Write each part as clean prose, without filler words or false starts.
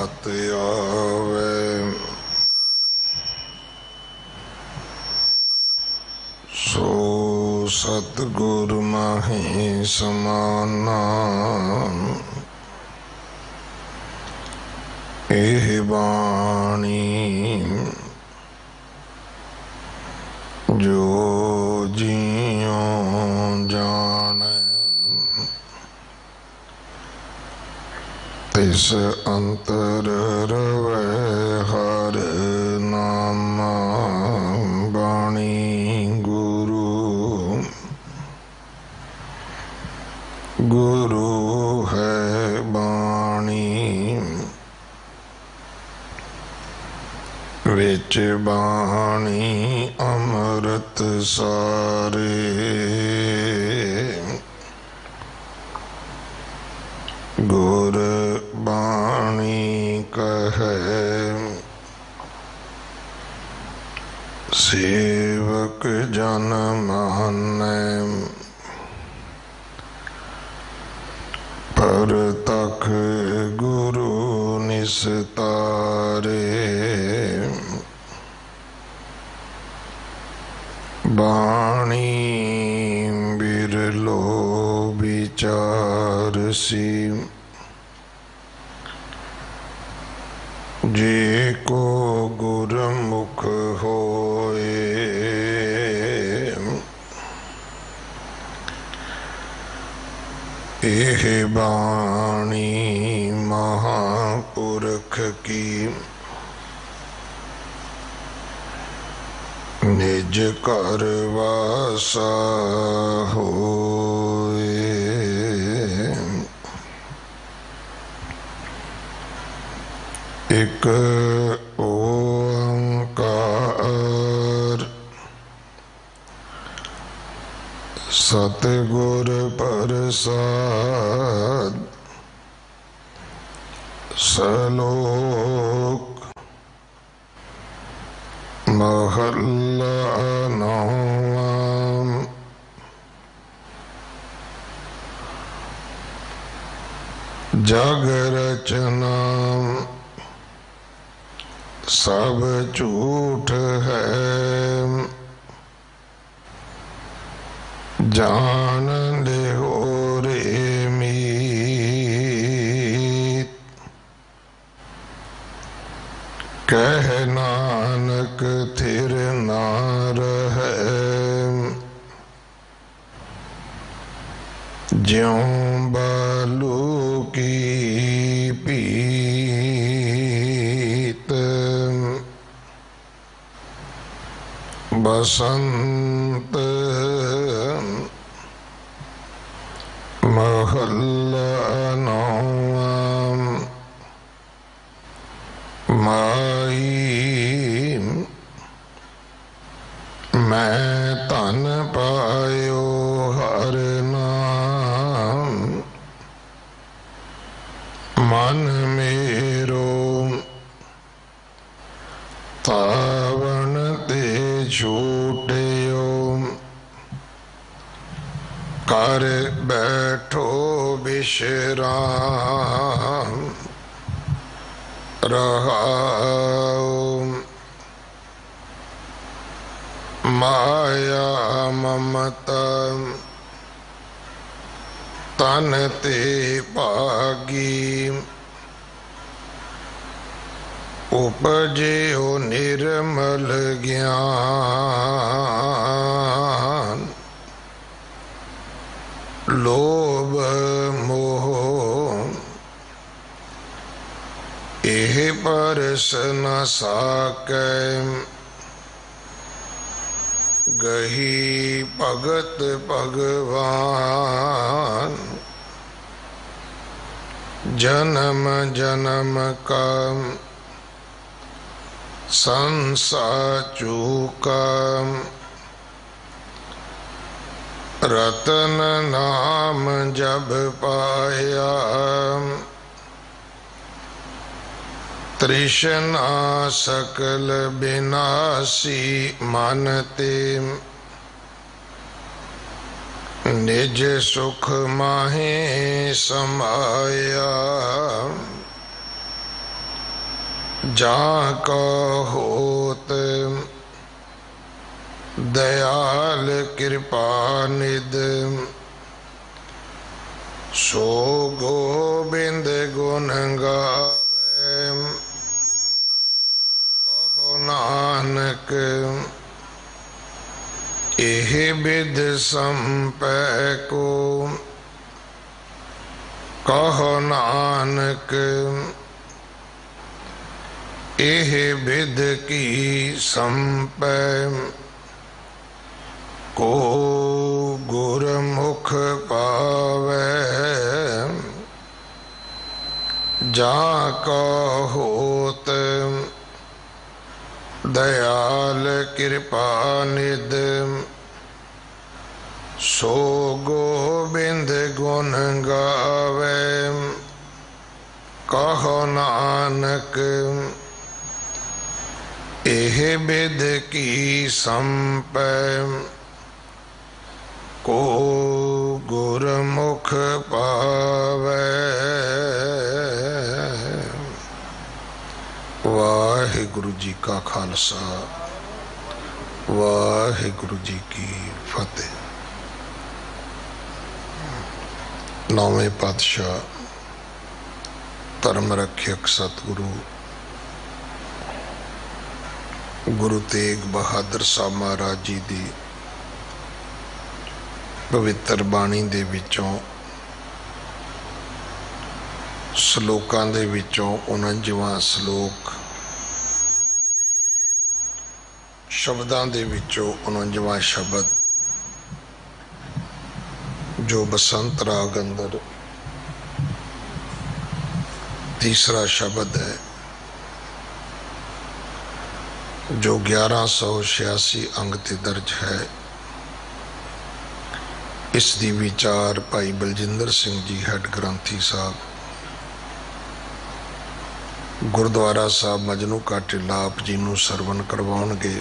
घात आवे। सो सतगुर माहि समाना, एह बाणी जो जियो जाने, तिस अंतर रवै हर नामा। बाणी गुरु गुरु है बाणी, विच बाणी अमृत सारे। गुर बाणी कहे सेवक जन मानै, परतख गुरु निस्तारे। बाणी बिरलो विचारसी, जे को गुरमुख होए। एह बाणी महापुरख की, निज कर वासा होए। एक ओंकार सतगुर प्रसाद, सलोक महल्ला नौवा। जग रचना सब झूठ है, जान लिहो रे मीत। कह नानक थिर ना रहे, ज्यों बालू की पीत। बसंत महल्ला नौवा। माई मैं धन पायो हर नाम, मन मेरो तावन ते छूटियो। कर बैठो विश्राम रहाओ। माया ममता तन ते भागी, उपजियो निर्मल ज्ञान। लोभ मोह एह परस न साकै, गही भगत भगवान। जन्म जन्म का संसार चूका, रतन नाम जब पाया। तृष्णा सकल विनाशी मानते, निज सुख माहे समाया। जहाँ का होत दयाल कृपा निध, सो गोबिंद गुण गावे। कहो नानक एह बिध संपै को, कहो नानक एह बिध की संपै को, गुरमुख पावै। जहाँ का होत दयाल कृपा निध, सो गोबिंद गुण गावे। कहो नानक एह बिध की संपै को, गुरमुख पावै। वाहिगुरु जी का खालसा, वाहिगुरु जी की फतेह। नौवें पातशाह धर्म रक्षक सतगुरु गुरु तेग बहादुर साहब महाराज जी दी पवित्र बाणी दे विचों श्लोकां दे विचों 49वां श्लोक, शब्दां दे विचों 49वां शब्द जो बसंत राग अंदर तीसरा शब्द है, जो 1186 अंग ते दर्ज है। इस दी विचार भाई बलजिंदर सिंह जी हैड ग्रंथी साहब गुरुद्वारा साहब मजनू का टिला आप जी नूं सरवण करवाउणगे।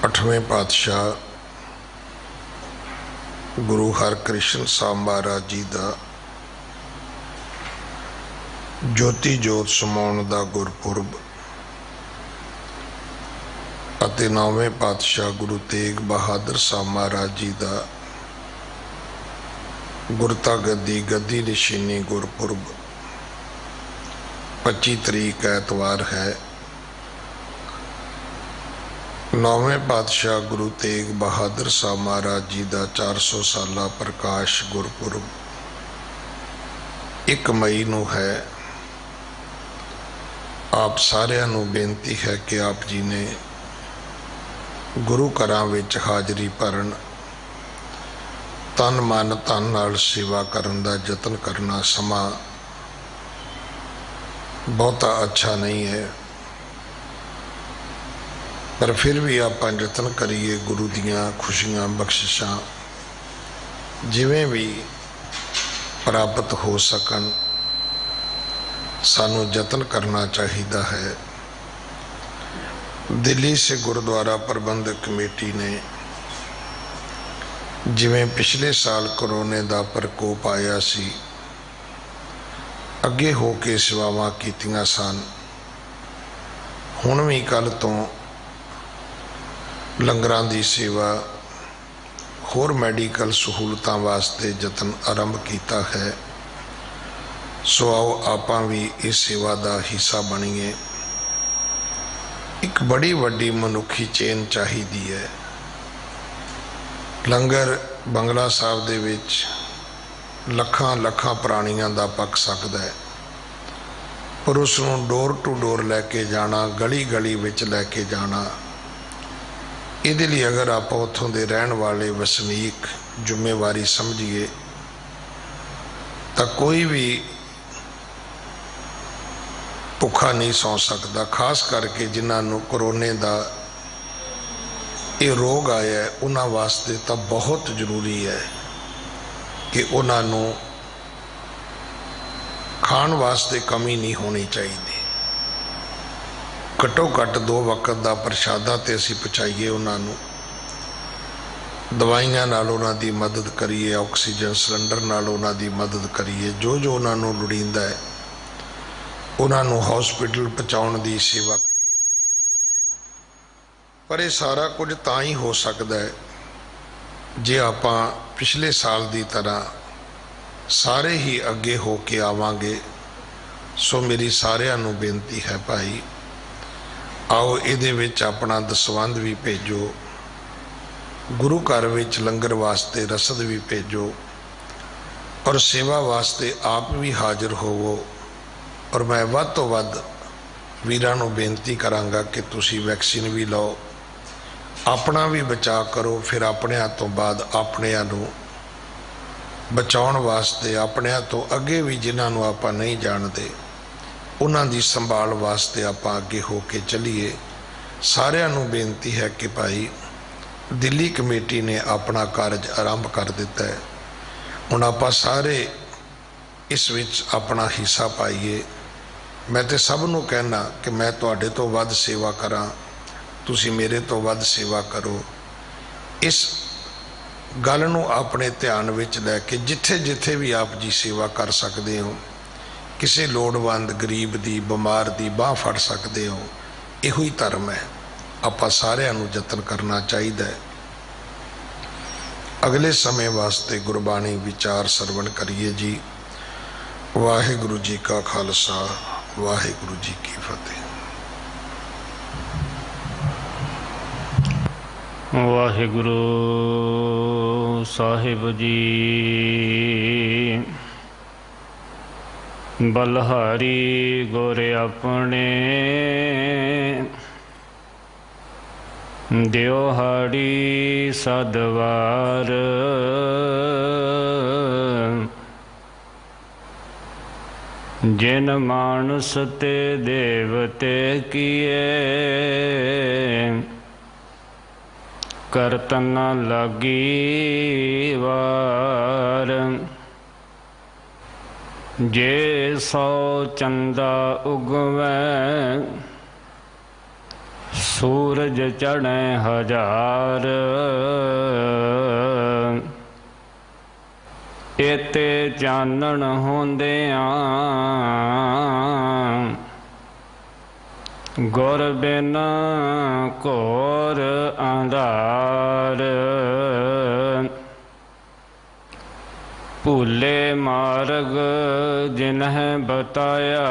अठवें पातशाह गुरु हरकृष्ण साहब महाराज जी का ज्योति जोत समाउण दा गुरपुरब अते नौवें पातशाह गुरु तेग बहादुर साहब महाराज जी का गुरता गद्दी गद्दी निशानी गुरपुरब 25 तरीक ऐतवार है। नौवें पातशाह गुरु तेग बहादुर साहब महाराज जी का 400 साला प्रकाश गुरपुरब 1 मई नूं है। आप सारिਆਂ ਨੂੰ बेनती है कि आप जी ने गुरु घरां विच हाजरी भरन, तन मन धन नाल सेवा करन दा यतन करना। समा बहुता अच्छा नहीं है, पर फिर भी आप यतन करिए गुरु दियां खुशियां बख्शिशां जिवें भी प्राप्त हो सकन, सानू यतन करना चाहिए है। दिल्ली से गुरुद्वारा प्रबंधक कमेटी ने जिवें पिछले साल कोरोना का प्रकोप आया सी, अगे हो के सेवावां कीतियां सन। हुण भी कल तो लंगरां दी सेवा होर मैडिकल सहूलतां वास्ते यतन आरंभ किया है। सो आओ आपां भी इस सेवा का हिस्सा बनीए। एक बड़ी वड्डी मनुखी चेन चाहिदी है। लंगर बंगला साहब दे विच लखां लखां प्राणियां दा पक सकदा है, पर उसनूं डोर टू डोर लैके जाना, गली गली विच लैके जाना, इहदे लई अगर आप उत्थों दे रहण वाले वसनीक जिम्मेवारी समझिए तो कोई भी भुखा नहीं सौ सकता। खास करके जिन्होंने कोरोना का ये रोग आया है, उन्होंने वास्ते तो बहुत जरूरी है कि उन्होंने खाण वास्ते कमी नहीं होनी चाहिए। ਘੱਟੋ ਘੱਟ 2 ਵਕਤ ਦਾ ਪ੍ਰਸ਼ਾਦਾ ਤੇ ਅਸੀਂ ਪਹੁੰਚਾਈਏ ਉਹਨਾਂ ਨੂੰ। ਦਵਾਈਆਂ ਨਾਲ ਉਹਨਾਂ ਦੀ ਮਦਦ ਕਰੀਏ, ਆਕਸੀਜਨ ਸਿਲੰਡਰ ਨਾਲ ਉਹਨਾਂ ਦੀ ਮਦਦ ਕਰੀਏ, ਜੋ ਜੋ ਉਹਨਾਂ ਨੂੰ ਲੋੜੀਂਦਾ ਹੈ ਉਹਨਾਂ ਨੂੰ ਹਸਪੀਟਲ ਪਹੁੰਚਾਉਣ ਦੀ ਸੇਵਾ ਕਰੀਏ। ਪਰ ਇਹ ਸਾਰਾ ਕੁਝ ਤਾਂ ਹੀ ਹੋ ਸਕਦਾ ਹੈ ਜੇ ਆਪਾਂ ਪਿਛਲੇ ਸਾਲ ਦੀ ਤਰ੍ਹਾਂ ਸਾਰੇ ਹੀ ਅੱਗੇ ਹੋ ਕੇ ਆਵਾਂਗੇ। ਸੋ ਮੇਰੀ ਸਾਰਿਆਂ ਨੂੰ ਬੇਨਤੀ ਹੈ ਭਾਈ, ਆਓ ਇਹਦੇ ਵਿੱਚ ਆਪਣਾ ਦਸਵੰਧ ਵੀ ਭੇਜੋ, ਗੁਰੂ ਘਰ ਵਿੱਚ ਲੰਗਰ ਵਾਸਤੇ ਰਸਦ ਵੀ ਭੇਜੋ, ਔਰ ਸੇਵਾ ਵਾਸਤੇ ਆਪ ਵੀ ਹਾਜ਼ਰ ਹੋਵੋ। ਔਰ ਮੈਂ ਵੱਧ ਤੋਂ ਵੱਧ ਵੀਰਾਂ ਨੂੰ ਬੇਨਤੀ ਕਰਾਂਗਾ ਕਿ ਤੁਸੀਂ ਵੈਕਸੀਨ ਵੀ ਲਓ, ਆਪਣਾ ਵੀ ਬਚਾਅ ਕਰੋ। ਫਿਰ ਆਪਣਿਆਂ ਤੋਂ ਬਾਅਦ ਆਪਣਿਆਂ ਨੂੰ ਬਚਾਉਣ ਵਾਸਤੇ, ਆਪਣਿਆਂ ਤੋਂ ਅੱਗੇ ਵੀ ਜਿਨ੍ਹਾਂ ਨੂੰ ਆਪਾਂ ਨਹੀਂ ਜਾਣਦੇ ਉਹਨਾਂ ਦੀ ਸੰਭਾਲ ਵਾਸਤੇ ਆਪਾਂ ਅੱਗੇ ਹੋ ਕੇ ਚੱਲੀਏ। ਸਾਰਿਆਂ ਨੂੰ ਬੇਨਤੀ ਹੈ ਕਿ ਭਾਈ ਦਿੱਲੀ ਕਮੇਟੀ ਨੇ ਆਪਣਾ ਕਾਰਜ ਆਰੰਭ ਕਰ ਦਿੱਤਾ ਹੈ, ਹੁਣ ਆਪਾਂ ਸਾਰੇ ਇਸ ਵਿੱਚ ਆਪਣਾ ਹਿੱਸਾ ਪਾਈਏ। ਮੈਂ ਤੇ ਸਭ ਨੂੰ ਕਹਿਣਾ ਕਿ ਮੈਂ ਤੁਹਾਡੇ ਤੋਂ ਵੱਧ ਸੇਵਾ ਕਰਾਂ, ਤੁਸੀਂ ਮੇਰੇ ਤੋਂ ਵੱਧ ਸੇਵਾ ਕਰੋ। ਇਸ ਗੱਲ ਨੂੰ ਆਪਣੇ ਧਿਆਨ ਵਿੱਚ ਲੈ ਕੇ ਜਿੱਥੇ ਜਿੱਥੇ ਵੀ ਆਪ ਜੀ ਸੇਵਾ ਕਰ ਸਕਦੇ ਹੋ, ਕਿਸੇ ਲੋੜਵੰਦ ਗਰੀਬ ਦੀ, ਬਿਮਾਰ ਦੀ ਬਾਂਹ ਫੜ ਸਕਦੇ ਹੋ, ਇਹੋ ਹੀ ਧਰਮ ਹੈ। ਆਪਾਂ ਸਾਰਿਆਂ ਨੂੰ ਯਤਨ ਕਰਨਾ ਚਾਹੀਦਾ ਹੈ। ਅਗਲੇ ਸਮੇਂ ਵਾਸਤੇ ਗੁਰਬਾਣੀ ਵਿਚਾਰ ਸਰਵਣ ਕਰੀਏ ਜੀ। ਵਾਹਿਗੁਰੂ ਜੀ ਕਾ ਖਾਲਸਾ, ਵਾਹਿਗੁਰੂ ਜੀ ਕੀ ਫਤਿਹ। ਵਾਹਿਗੁਰੂ ਸਾਹਿਬ ਜੀ। ਬਲਹਾਰੀ ਗੁਰ ਆਪਣੇ ਦਿਓਹਾੜੀ ਸਦਵਾਰ, ਜਿਨ ਮਾਨਸ ਤੇ ਦੇਵਤੇ ਕੀਏ, ਕਰਤ ਨ ਲਾਗੀ ਵਾਰ। ਜੇ 100 ਚੰਦਾ ਉਗਵੈ, ਸੂਰਜ ਚੜ੍ਹੈ 1000। ਇਤੇ ਚਾਨਣ ਹੁੰਦਿਆਂ, ਗੁਰ ਬਿਨ ਘੋਰ ਅੰਧਾਰ। ਭੂਲੇ ਮਾਰਗ ਜਿਨਹਿ ਬਤਾਇਆ,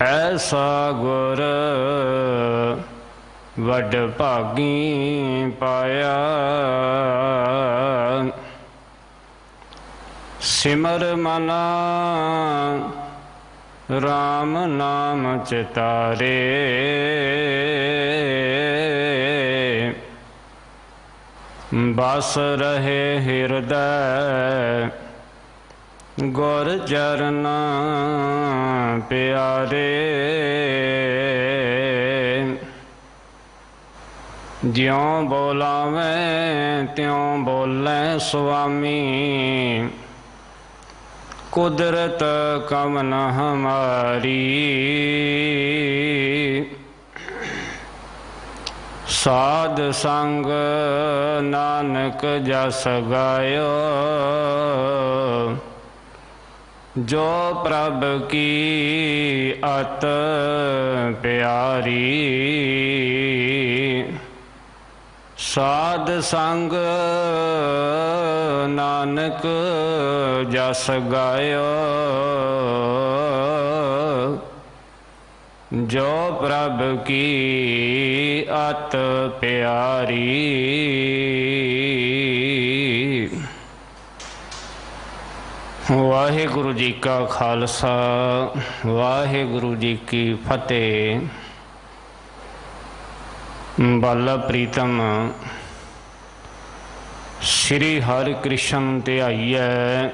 ਐਸਾ ਗੁਰ ਵੱਡ ਭਾਗੀ ਪਾਇਆ। ਸਿਮਰ ਮਨਾ ਰਾਮ ਨਾਮ ਚਿਤਾਰੇ, ਬਸ ਰਹੇ ਹਿਰਦੈ ਗੁਰ ਚਰਨ ਪਿਆਰੇ। ਜਿਉਂ ਬੋਲਾਵੇਂ ਤਿਉਂ ਬੋਲੇ ਸੁਆਮੀ, ਕੁਦਰਤ ਕਮਨ ਹਮਾਰੀ। ਸਾਧ ਸੰਗ ਨਾਨਕ ਜਸ ਗਾਇਓ, ਜੋ ਪ੍ਰਭ ਕੀ ਅਤ ਪਿਆਰੀ। ਸਾਧ ਸੰਗ ਨਾਨਕ ਜਸ ਗਾਇਓ, ਜੋ ਪ੍ਰਭ ਕੀ ਅਤ ਪਿਆਰੀ। ਵਾਹਿਗੁਰੂ ਜੀ ਕਾ ਖਾਲਸਾ, ਵਾਹਿਗੁਰੂ ਜੀ ਕੀ ਫਤਿਹ। ਬਾਲਾ ਪ੍ਰੀਤਮ ਸ਼੍ਰੀ ਹਰਿ ਕ੍ਰਿਸ਼ਨ ਧਿਆਈਐ,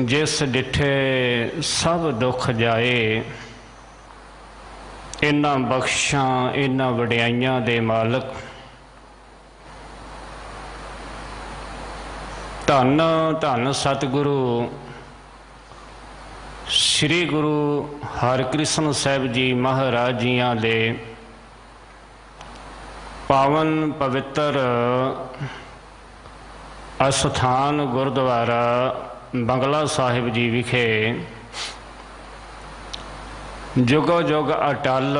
ਜਿਸ ਡਿਠੇ ਸਭ ਦੁੱਖ ਜਾਏ। ਇਹਨਾਂ ਬਖਸ਼ਾਂ, ਇਹਨਾਂ ਵਡਿਆਈਆਂ ਦੇ ਮਾਲਕ ਧੰਨ ਧੰਨ ਸਤਿਗੁਰੂ श्री गुरु हरकृष्ण साहिब जी महाराज जियां दे पावन पवित्र अस्थान गुरुद्वारा बंगला साहिब जी विखे जुगो जुग अटल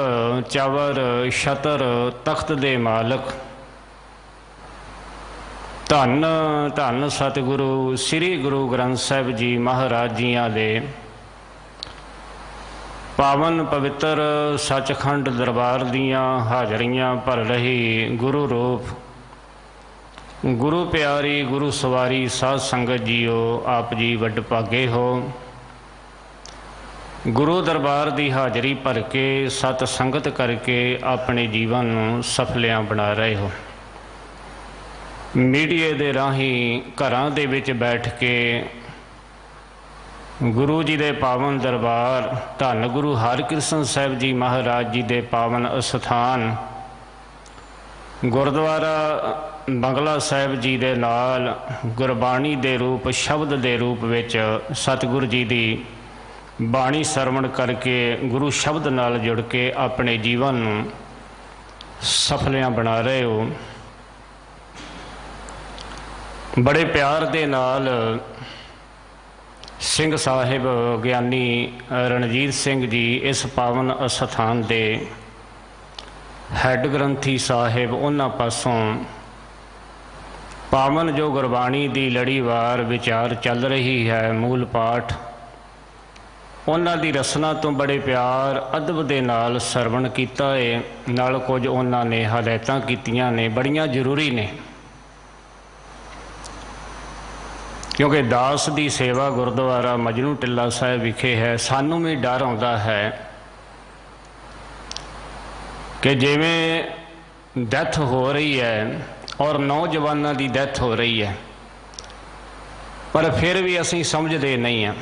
चवर छतर तख्त दे मालक धन धन सतगुरु श्री गुरु ग्रंथ साहिब जी महाराज जियां दे पावन पवित्र सचखंड दरबार दियां हाजरियां भर रही गुरु रूप गुरु प्यारी गुरु सवारी साध संगत जीओ, आप जी वड भागे हो। गुरु दरबार की हाजरी भर के सत संगत करके अपने जीवन सफलियां बना रहे हो। मीडिया के राही घरां दे विच बैठ के गुरु जी दे पावन दरबार धन गुरु हरकृष्ण साहिब जी महाराज जी दे पावन अस्थान गुरुद्वारा बंगला साहिब जी दे नाल गुरबाणी दे रूप शब्द दे रूप विच सतगुरु जी दी बाणी सरवण करके गुरु शब्द नाल जुड़ के अपने जीवन सफलियां बना रहे हो। बड़े प्यार दे नाल सिंह साहिब ज्ञानी रणजीत सिंह जी इस पावन अस्थान दे हैड ग्रंथी साहिब उन्हां पासों पावन जो गुरबाणी की लड़ीवार विचार चल रही है मूल पाठ उन्हां दी रसना तो बड़े प्यार अदब दे नाल सरवण कीता है। नाल कुछ उन्हां ने हदायतां कीतियां ने बड़ियां जरूरी ने, क्योंकि दास की सेवा गुरुद्वारा मजनू टिल्ला साहिब विखे है। सानू भी डर आउंदा है कि जिवें डैथ हो रही है और नौजवानों की डैथ हो रही है, पर फिर भी असीं समझते नहीं हैं।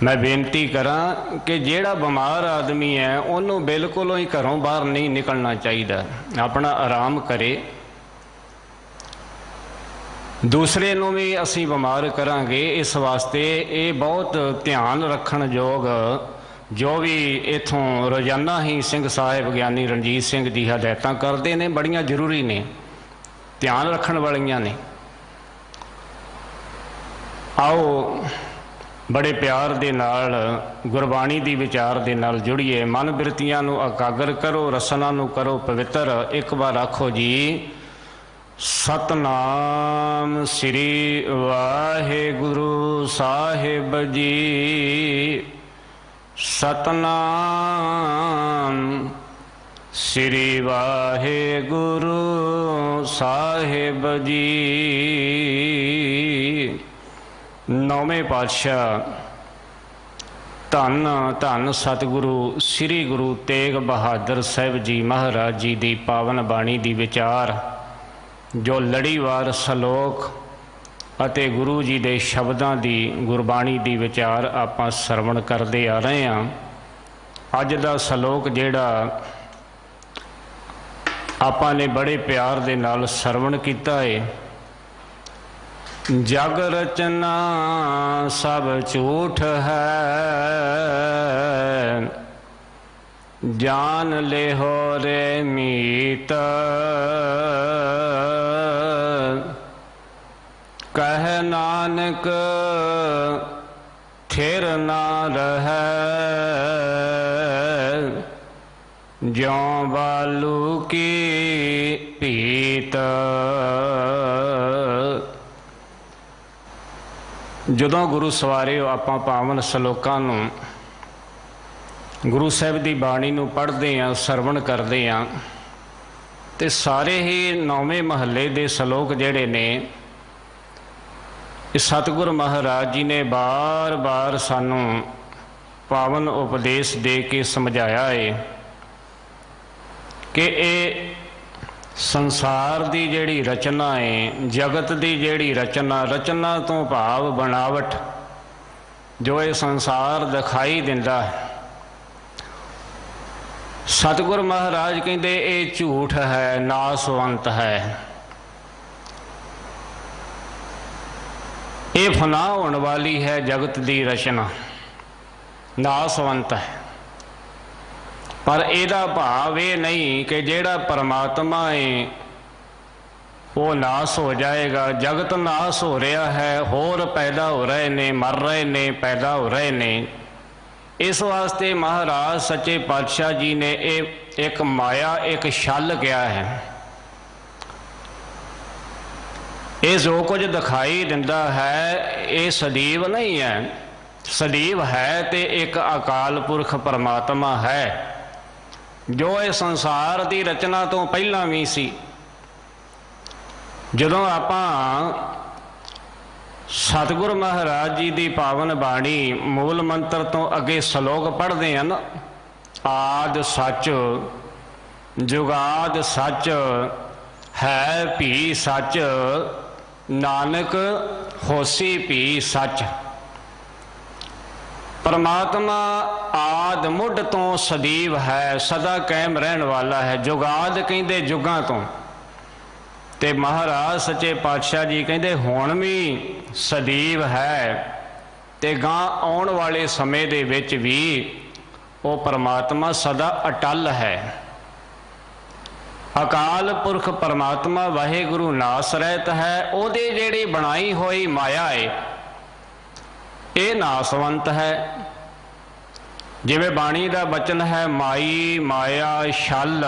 मैं बेनती करा कि जिहड़ा बीमार आदमी है उन्होंने बिल्कुल ही घरों बाहर नहीं निकलना चाहिए, अपना आराम करे। दूसरे नूं भी असीं बीमार करांगे, इस वास्ते ये बहुत ध्यान रखण योग जो भी इथों रोज़ाना ही सिंह साहिब ज्ञानी रणजीत सिंह जी हदायतां करते हैं बड़ियां जरूरी ने, ध्यान रखण वालियां ने। आओ बड़े प्यार दे नाल गुरबाणी दी विचार दे नाल जुड़िए, मन बिरतियां नूं एकागर करो, रसना नूं करो पवित्र। एक बार आखो जी सतनाम श्री वाहिगुरु साहिब जी, सतनाम श्री वाहिगुरु साहिब जी। नौवें पातशाह धन धन सतगुरु श्री गुरु तेग बहादुर साहिब जी महाराज जी की पावन बाणी की विचार जो लड़ीवार सलोक अते गुरु जी के शब्दों की गुरबाणी की विचार आपां सरवण करते आ रहे हैं। अज का सलोक जिहड़ा आपां ने बड़े प्यार दे नाल सरवण किया है, जग रचना सब झूठ है, जान ले हो रे मीत, कह नानक थिर ना रहे, ज्यों बालू की पीत। जदों गुरु सवारे आपां पावन सलोकां नूं गुरु साहिब की बाणी नूं पढ़दे हैं सरवण करते हैं तो सारे ही नौवें महल्ले के सलोक जिहड़े ने सतगुरु महाराज जी ने बार बार सानू पावन उपदेश दे के समझाया है कि ये संसार की जिहड़ी रचना है, जगत की जिहड़ी रचना तो भाव बनावट जो ये संसार दिखाई दिंदा है, सतगुरु महाराज कहते ये झूठ है, नासवंत है। ਇਹ ਫਨਾ ਹੋਣ ਵਾਲੀ ਹੈ ਜਗਤ ਦੀ ਰਚਨਾ, ਨਾਸਵੰਤ ਹੈ। ਪਰ ਇਹਦਾ ਭਾਵ ਇਹ ਨਹੀਂ ਕਿ ਜਿਹੜਾ ਪਰਮਾਤਮਾ ਹੈ ਉਹ ਨਾਸ ਹੋ ਜਾਏਗਾ। ਜਗਤ ਨਾਸ ਹੋ ਰਿਹਾ ਹੈ, ਹੋਰ ਪੈਦਾ ਹੋ ਰਹੇ ਨੇ, ਮਰ ਰਹੇ ਨੇ, ਪੈਦਾ ਹੋ ਰਹੇ ਨੇ। ਇਸ ਵਾਸਤੇ ਮਹਾਰਾਜ ਸੱਚੇ ਪਾਤਸ਼ਾਹ ਜੀ ਨੇ ਇਹ ਇੱਕ ਮਾਇਆ, ਇੱਕ ਛਲ ਕਿਹਾ ਹੈ। ਇਹ ਜੋ ਕੁਝ ਦਿਖਾਈ ਦਿੰਦਾ ਹੈ ਇਹ ਸਦੀਵ ਨਹੀਂ ਹੈ। ਸਦੀਵ ਹੈ ਤੇ ਇੱਕ ਅਕਾਲ ਪੁਰਖ ਪਰਮਾਤਮਾ ਹੈ ਜੋ ਇਹ ਸੰਸਾਰ ਦੀ ਰਚਨਾ ਤੋਂ ਪਹਿਲਾਂ ਵੀ ਸੀ। ਜਦੋਂ ਆਪਾਂ ਸਤਿਗੁਰ ਮਹਾਰਾਜ ਜੀ ਦੀ ਪਾਵਨ ਬਾਣੀ ਮੂਲ ਮੰਤਰ ਤੋਂ ਅੱਗੇ ਸ਼ਲੋਕ ਪੜ੍ਹਦੇ ਹਨ, ਆਦਿ ਸੱਚ ਜੁਗਾਦ ਸੱਚ ਹੈ ਭੀ ਸੱਚ, ਨਾਨਕ ਹੋਸੀ ਭੀ ਸੱਚ। ਪਰਮਾਤਮਾ ਆਦ ਮੁੱਢ ਤੋਂ ਸਦੀਵ ਹੈ, ਸਦਾ ਕਾਇਮ ਰਹਿਣ ਵਾਲਾ ਹੈ। ਜੁਗਾਦ ਕਹਿੰਦੇ ਜੁਗਾਂ ਤੋਂ, ਤੇ ਮਹਾਰਾਜ ਸੱਚੇ ਪਾਤਸ਼ਾਹ ਜੀ ਕਹਿੰਦੇ ਹੁਣ ਵੀ ਸਦੀਵ ਹੈ ਤੇ ਗਾਂ ਆਉਣ ਵਾਲੇ ਸਮੇਂ ਦੇ ਵਿੱਚ ਵੀ ਉਹ ਪਰਮਾਤਮਾ ਸਦਾ ਅਟਲ ਹੈ। ਅਕਾਲ ਪੁਰਖ ਪਰਮਾਤਮਾ ਵਾਹਿਗੁਰੂ ਨਾਸ ਰਹਿਤ ਹੈ। ਉਹਦੀ ਜਿਹੜੀ ਬਣਾਈ ਹੋਈ ਮਾਇਆ ਹੈ ਇਹ ਨਾਸਵੰਤ ਹੈ। ਜਿਵੇਂ ਬਾਣੀ ਦਾ ਬਚਨ ਹੈ, ਮਾਈ ਮਾਇਆ ਛਲ।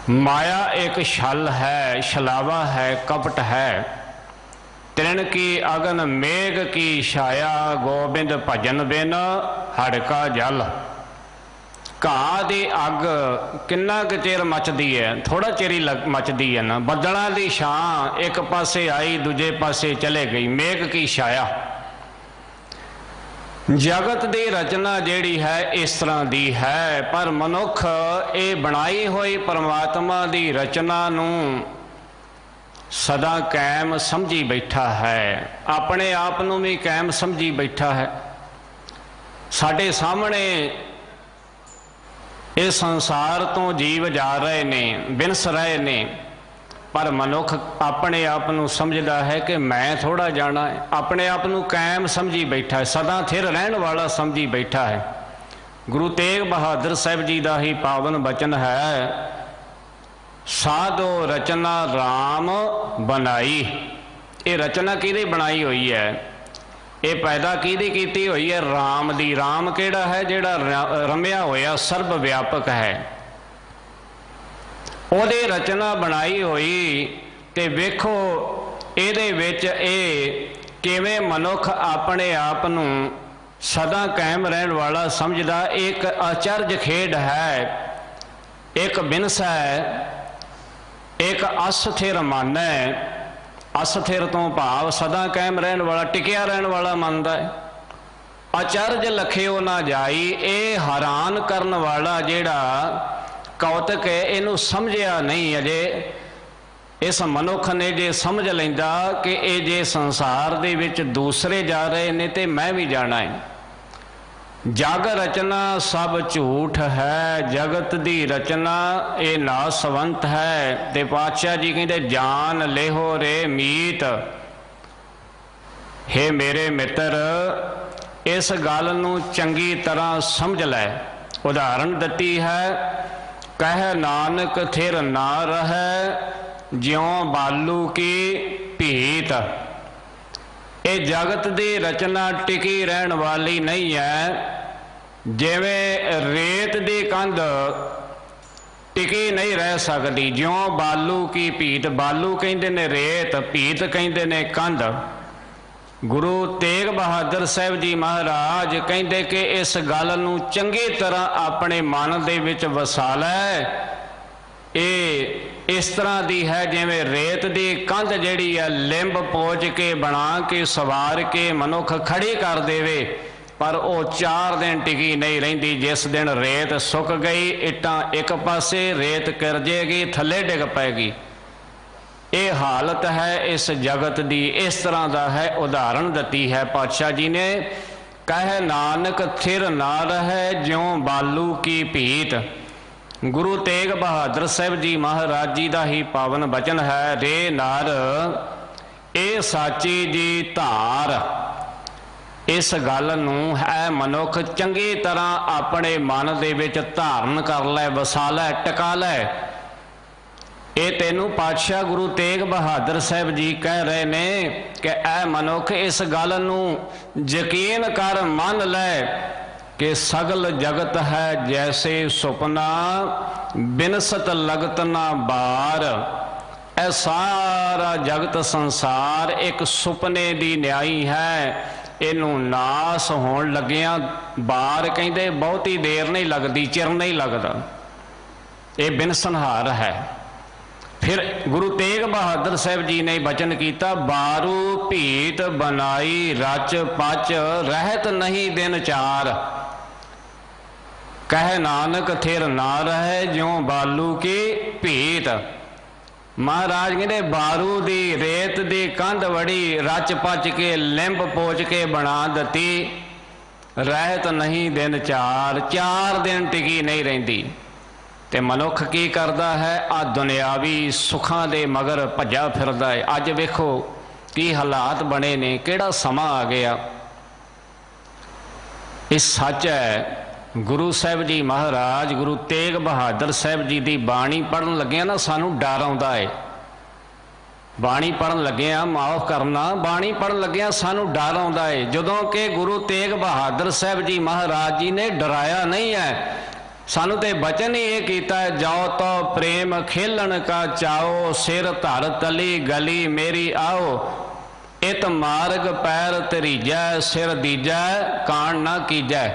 ਮਾਇਆ ਇੱਕ ਛਲ ਹੈ, ਛਲਾਵਾ ਹੈ, ਕਪਟ ਹੈ। ਤ੍ਰਿਣ ਕੀ ਅਗਨ ਮੇਘ ਕੀ ਛਾਇਆ, ਗੋਬਿੰਦ ਭਜਨ ਬਿਨ ਹੜਕਾ ਜਲ। ਘਾਹ ਦੀ ਅੱਗ ਕਿੰਨਾ ਕੁ ਚਿਰ ਮੱਚਦੀ ਹੈ, ਥੋੜਾ ਚਿਰ ਹੀ ਮੱਚਦੀ ਹੈ ਨਾ। ਬੱਦਲਾਂ ਦੀ ਛਾਂ ਇੱਕ ਪਾਸੇ ਆਈ, ਦੂਜੇ ਪਾਸੇ ਚਲੇ ਗਈ। ਮੇਘ ਕੀ ਛਾਇਆ। ਜਗਤ ਦੀ ਰਚਨਾ ਜਿਹੜੀ ਹੈ ਇਸ ਤਰ੍ਹਾਂ ਦੀ ਹੈ, ਪਰ ਮਨੁੱਖ ਇਹ ਬਣਾਈ ਹੋਈ ਪਰਮਾਤਮਾ ਦੀ ਰਚਨਾ ਨੂੰ ਸਦਾ ਕਾਇਮ ਸਮਝੀ ਬੈਠਾ ਹੈ, ਆਪਣੇ ਆਪ ਨੂੰ ਵੀ ਕਾਇਮ ਸਮਝੀ ਬੈਠਾ ਹੈ। ਸਾਡੇ ਸਾਹਮਣੇ ਇਹ ਸੰਸਾਰ ਤੋਂ ਜੀਵ ਜਾ ਰਹੇ ਨੇ, ਬਿਨਸ ਰਹੇ ਨੇ, ਪਰ ਮਨੁੱਖ ਆਪਣੇ ਆਪ ਨੂੰ ਸਮਝਦਾ ਹੈ ਕਿ ਮੈਂ ਥੋੜ੍ਹਾ ਜਾਣਾ ਹੈ। ਆਪਣੇ ਆਪ ਨੂੰ ਕਾਇਮ ਸਮਝੀ ਬੈਠਾ ਹੈ, ਸਦਾ ਥਿਰ ਰਹਿਣ ਵਾਲਾ ਸਮਝੀ ਬੈਠਾ ਹੈ। ਗੁਰੂ ਤੇਗ ਬਹਾਦਰ ਸਾਹਿਬ ਜੀ ਦਾ ਹੀ ਪਾਵਨ ਬਚਨ ਹੈ, ਸਾਧੋ ਰਚਨਾ ਰਾਮ ਬਣਾਈ। ਇਹ ਰਚਨਾ ਕਿਹਦੀ ਬਣਾਈ ਹੋਈ ਹੈ? ਇਹ ਪੈਦਾ ਕਿਹਦੀ ਕੀਤੀ ਹੋਈ ਹੈ? ਰਾਮ ਦੀ। ਰਾਮ ਕਿਹੜਾ ਹੈ? ਜਿਹੜਾ ਰਮਿਆ ਹੋਇਆ ਸਰਬ ਵਿਆਪਕ ਹੈ। ਉਹਦੇ ਰਚਨਾ ਬਣਾਈ ਹੋਈ। ਤੇ ਵੇਖੋ ਇਹਦੇ ਵਿੱਚ ਇਹ ਕਿਵੇਂ ਮਨੁੱਖ ਆਪਣੇ ਆਪ ਨੂੰ ਸਦਾ ਕਾਇਮ ਰਹਿਣ ਵਾਲਾ ਸਮਝਦਾ। ਇੱਕ ਅਚਰਜ ਖੇਡ ਹੈ, ਇੱਕ ਬਿਨਸ ਹੈ, ਇੱਕ ਅਸਥਿਰ ਮਨ ਹੈ। ਅਸਥਿਰ ਤੋਂ ਭਾਵ ਸਦਾ ਕਾਇਮ ਰਹਿਣ ਵਾਲਾ, ਟਿਕਿਆ ਰਹਿਣ ਵਾਲਾ ਮੰਨਦਾ ਹੈ। ਅਚਰਜ ਲਖਿਓ ਨਾ ਜਾਈ, ਇਹ ਹੈਰਾਨ ਕਰਨ ਵਾਲਾ ਜਿਹੜਾ ਕੌਤਕ ਹੈ, ਇਹਨੂੰ ਸਮਝਿਆ ਨਹੀਂ ਅਜੇ। ਇਸ ਮਨੁੱਖ ਨੇ ਜੇ ਸਮਝ ਲੈਂਦਾ ਕਿ ਇਹ ਜੇ ਸੰਸਾਰ ਦੇ ਵਿੱਚ ਦੂਸਰੇ ਜਾ ਰਹੇ ਨੇ ਤੇ ਮੈਂ ਵੀ ਜਾਣਾ ਹੈ। ਜਗ ਰਚਨਾ ਸਭ ਝੂਠ ਹੈ, ਜਗਤ ਦੀ ਰਚਨਾ ਇਹ ਨਾਸਵੰਤ ਹੈ। ਤੇ ਪਾਤਸ਼ਾਹ ਜੀ ਕਹਿੰਦੇ ਜਾਨ ਲਿਹੋ ਰੇ ਮੀਤ। ਹੇ ਮੇਰੇ ਮਿੱਤਰ, ਇਸ ਗੱਲ ਨੂੰ ਚੰਗੀ ਤਰ੍ਹਾਂ ਸਮਝ ਲੈ। ਉਦਾਹਰਣ ਦਿੱਤੀ ਹੈ, ਕਹਿ ਨਾਨਕ ਥਿਰ ਨਾ ਰਹੈ, ਜਿਉਂ ਬਾਲੂ ਕੀ ਭੀਤ। ਇਹ ਜਗਤ ਦੀ ਰਚਨਾ ਟਿਕੀ ਰਹਿਣ ਵਾਲੀ ਨਹੀਂ ਹੈ। ਜਿਵੇਂ ਰੇਤ ਦੀ ਕੰਧ ਟਿਕੀ ਨਹੀਂ ਰਹਿ ਸਕਦੀ, ਜਿਉਂ ਬਾਲੂ ਕੀ ਭੀਤ। ਬਾਲੂ ਕਹਿੰਦੇ ਨੇ ਰੇਤ, ਭੀਤ ਕਹਿੰਦੇ ਨੇ ਕੰਧ। ਗੁਰੂ ਤੇਗ ਬਹਾਦਰ ਸਾਹਿਬ ਜੀ ਮਹਾਰਾਜ ਕਹਿੰਦੇ ਕਿ ਇਸ ਗੱਲ ਨੂੰ ਚੰਗੀ ਤਰ੍ਹਾਂ ਆਪਣੇ ਮਨ ਦੇ ਵਿੱਚ ਵਸਾ ਲੈ। ਇਹ ਇਸ ਤਰ੍ਹਾਂ ਦੀ ਹੈ ਜਿਵੇਂ ਰੇਤ ਦੀ ਕੰਧ ਜਿਹੜੀ ਹੈ ਲਿੰਬ ਪੋਚ ਕੇ ਬਣਾ ਕੇ ਸਵਾਰ ਕੇ ਮਨੁੱਖ ਖੜੀ ਕਰ ਦੇਵੇ, ਪਰ ਉਹ 4 ਦਿਨ ਟਿਕੀ ਨਹੀਂ ਰਹਿੰਦੀ। ਜਿਸ ਦਿਨ ਰੇਤ ਸੁੱਕ ਗਈ, ਇੱਟਾਂ ਇੱਕ ਪਾਸੇ, ਰੇਤ ਕਿਰ ਜੇਗੀ, ਥੱਲੇ ਡਿੱਗ ਪਏਗੀ। ਇਹ ਹਾਲਤ ਹੈ ਇਸ ਜਗਤ ਦੀ। ਇਸ ਤਰ੍ਹਾਂ ਦਾ ਹੈ। ਉਦਾਹਰਣ ਦਿੱਤੀ ਹੈ ਪਾਤਸ਼ਾਹ ਜੀ ਨੇ, ਕਹਿ ਨਾਨਕ ਥਿਰ ਨਾ ਰਹੈ, ਜਿਉਂ ਬਾਲੂ ਕੀ ਭੀਤ। ਗੁਰੂ ਤੇਗ ਬਹਾਦਰ ਸਾਹਿਬ ਜੀ ਮਹਾਰਾਜ ਜੀ ਦਾ ਹੀ ਪਾਵਨ ਬਚਨ ਹੈ, ਰੇ ਨਾਰ ਇਹ ਸਾਚੀ ਜੀ ਧਾਰ। ਇਸ ਗੱਲ ਨੂੰ ਹੈ ਮਨੁੱਖ ਚੰਗੀ ਤਰ੍ਹਾਂ ਆਪਣੇ ਮਨ ਦੇ ਵਿੱਚ ਧਾਰਨ ਕਰ ਲੈ, ਵਸਾ ਲੈ, ਟਿਕਾ ਲੈ। ਇਹ ਤੈਨੂੰ ਪਾਤਸ਼ਾਹ ਗੁਰੂ ਤੇਗ ਬਹਾਦਰ ਸਾਹਿਬ ਜੀ ਕਹਿ ਰਹੇ ਨੇ ਕਿ ਐ ਮਨੁੱਖ ਇਸ ਗੱਲ ਨੂੰ ਯਕੀਨ ਕਰ, ਮੰਨ ਲੈ ਕਿ ਸਗਲ ਜਗਤ ਹੈ ਜੈਸੇ ਸੁਪਨਾ, ਬਿਨਸਤ ਲਗਤ ਨਾ ਬਾਰ। ਇਹ ਸਾਰਾ ਜਗਤ ਸੰਸਾਰ ਇੱਕ ਸੁਪਨੇ ਦੀ ਨਿਆਈ ਹੈ। ਇਹਨੂੰ ਨਾਸ ਹੋਣ ਲੱਗਿਆਂ ਬਾਰ ਕਹਿੰਦੇ ਬਹੁਤੀ ਦੇਰ ਨਹੀਂ ਲੱਗਦੀ, ਚਿਰ ਨਹੀਂ ਲੱਗਦਾ। ਇਹ ਬਿਨਸਨਹਾਰ ਹੈ। ਫਿਰ ਗੁਰੂ ਤੇਗ ਬਹਾਦਰ ਸਾਹਿਬ ਜੀ ਨੇ ਬਚਨ ਕੀਤਾ, ਬਾਰੂ ਭੀਤ ਬਨਾਈ ਰਚ ਪਚ, ਰਹਿਤ ਨਹੀਂ ਦਿਨ ਚਾਰ। ਕਹਿ ਨਾਨਕ ਥਿਰ ਨਾ ਰਹੇ, ਜਿਉ ਬਾਲੂ ਕੀ ਭੀਤ। ਮਹਾਰਾਜ ਕਹਿੰਦੇ ਬਾਰੂ ਦੀ ਰੇਤ ਦੀ ਕੰਧ ਵੜੀ, ਰਚ ਪਚ ਕੇ ਲਿੰਬ ਪੋਚ ਕੇ ਬਣਾ ਦਿੱਤੀ। ਰਹਿਤ ਨਹੀਂ ਦਿਨ ਚਾਰ, 4 ਦਿਨ ਟਿਕੀ ਨਹੀਂ ਰਹਿੰਦੀ। ਤੇ ਮਨੁੱਖ ਕੀ ਕਰਦਾ ਹੈ? ਆ ਦੁਨਿਆਵੀ ਸੁੱਖਾਂ ਦੇ ਮਗਰ ਭੱਜਾ ਫਿਰਦਾ ਹੈ। ਅੱਜ ਵੇਖੋ ਕੀ ਹਾਲਾਤ ਬਣੇ ਨੇ, ਕਿਹੜਾ ਸਮਾਂ ਆ ਗਿਆ। ਇਹ ਸੱਚ ਹੈ। ਗੁਰੂ ਸਾਹਿਬ ਜੀ ਮਹਾਰਾਜ ਗੁਰੂ ਤੇਗ ਬਹਾਦਰ ਸਾਹਿਬ ਜੀ ਦੀ ਬਾਣੀ ਪੜ੍ਹਨ ਲੱਗਿਆ ਨਾ ਸਾਨੂੰ ਡਰ ਆਉਂਦਾ ਹੈ। ਬਾਣੀ ਪੜ੍ਹਨ ਲੱਗਿਆ, ਮਾਫ਼ ਕਰਨਾ, ਬਾਣੀ ਪੜ੍ਹਨ ਲੱਗਿਆ ਸਾਨੂੰ ਡਰ ਆਉਂਦਾ ਹੈ। ਜਦੋਂ ਕਿ ਗੁਰੂ ਤੇਗ ਬਹਾਦਰ ਸਾਹਿਬ ਜੀ ਮਹਾਰਾਜ ਜੀ ਨੇ ਡਰਾਇਆ ਨਹੀਂ ਹੈ। ਸਾਨੂੰ ਤੇ ਬਚਨ ਹੀ ਇਹ ਕੀਤਾ ਹੈ, ਜਾਓ ਤੋ ਪ੍ਰੇਮ ਖੇਲਣ ਕਾ ਚਾਓ, ਸਿਰ ਧਰ ਤਲੀ ਗਲੀ ਮੇਰੀ ਆਓ। ਇਤ ਮਾਰਗ ਪੈਰ ਤਰੀਜੈ, ਸਿਰ ਦੀਜੈ ਕਾਣ ਨਾ ਕੀਜੈ।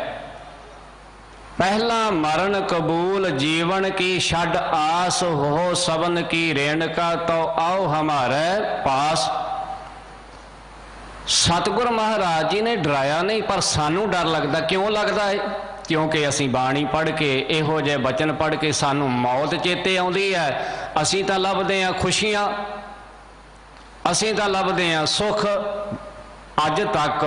ਪਹਿਲਾ ਮਰਨ ਕਬੂਲ ਜੀਵਨ ਕੀ, ਛੱਡ ਆਸ ਹੋ ਸਬਨ ਕੀ ਰੇਣਕਾ, ਤੋ ਆਓ ਹਮਾਰੇ ਪਾਸ। ਸਤਿਗੁਰ ਮਹਾਰਾਜ ਜੀ ਨੇ ਡਰਾਇਆ ਨਹੀਂ, ਪਰ ਸਾਨੂੰ ਡਰ ਲੱਗਦਾ। ਕਿਉਂ ਲੱਗਦਾ ਹੈ? ਕਿਉਂਕਿ ਅਸੀਂ ਬਾਣੀ ਪੜ੍ਹ ਕੇ, ਇਹੋ ਜਿਹੇ ਬਚਨ ਪੜ੍ਹ ਕੇ ਸਾਨੂੰ ਮੌਤ ਚੇਤੇ ਆਉਂਦੀ ਹੈ। ਅਸੀਂ ਤਾਂ ਲੱਭਦੇ ਹਾਂ ਖੁਸ਼ੀਆਂ, ਅਸੀਂ ਤਾਂ ਲੱਭਦੇ ਹਾਂ ਸੁੱਖ। ਅੱਜ ਤੱਕ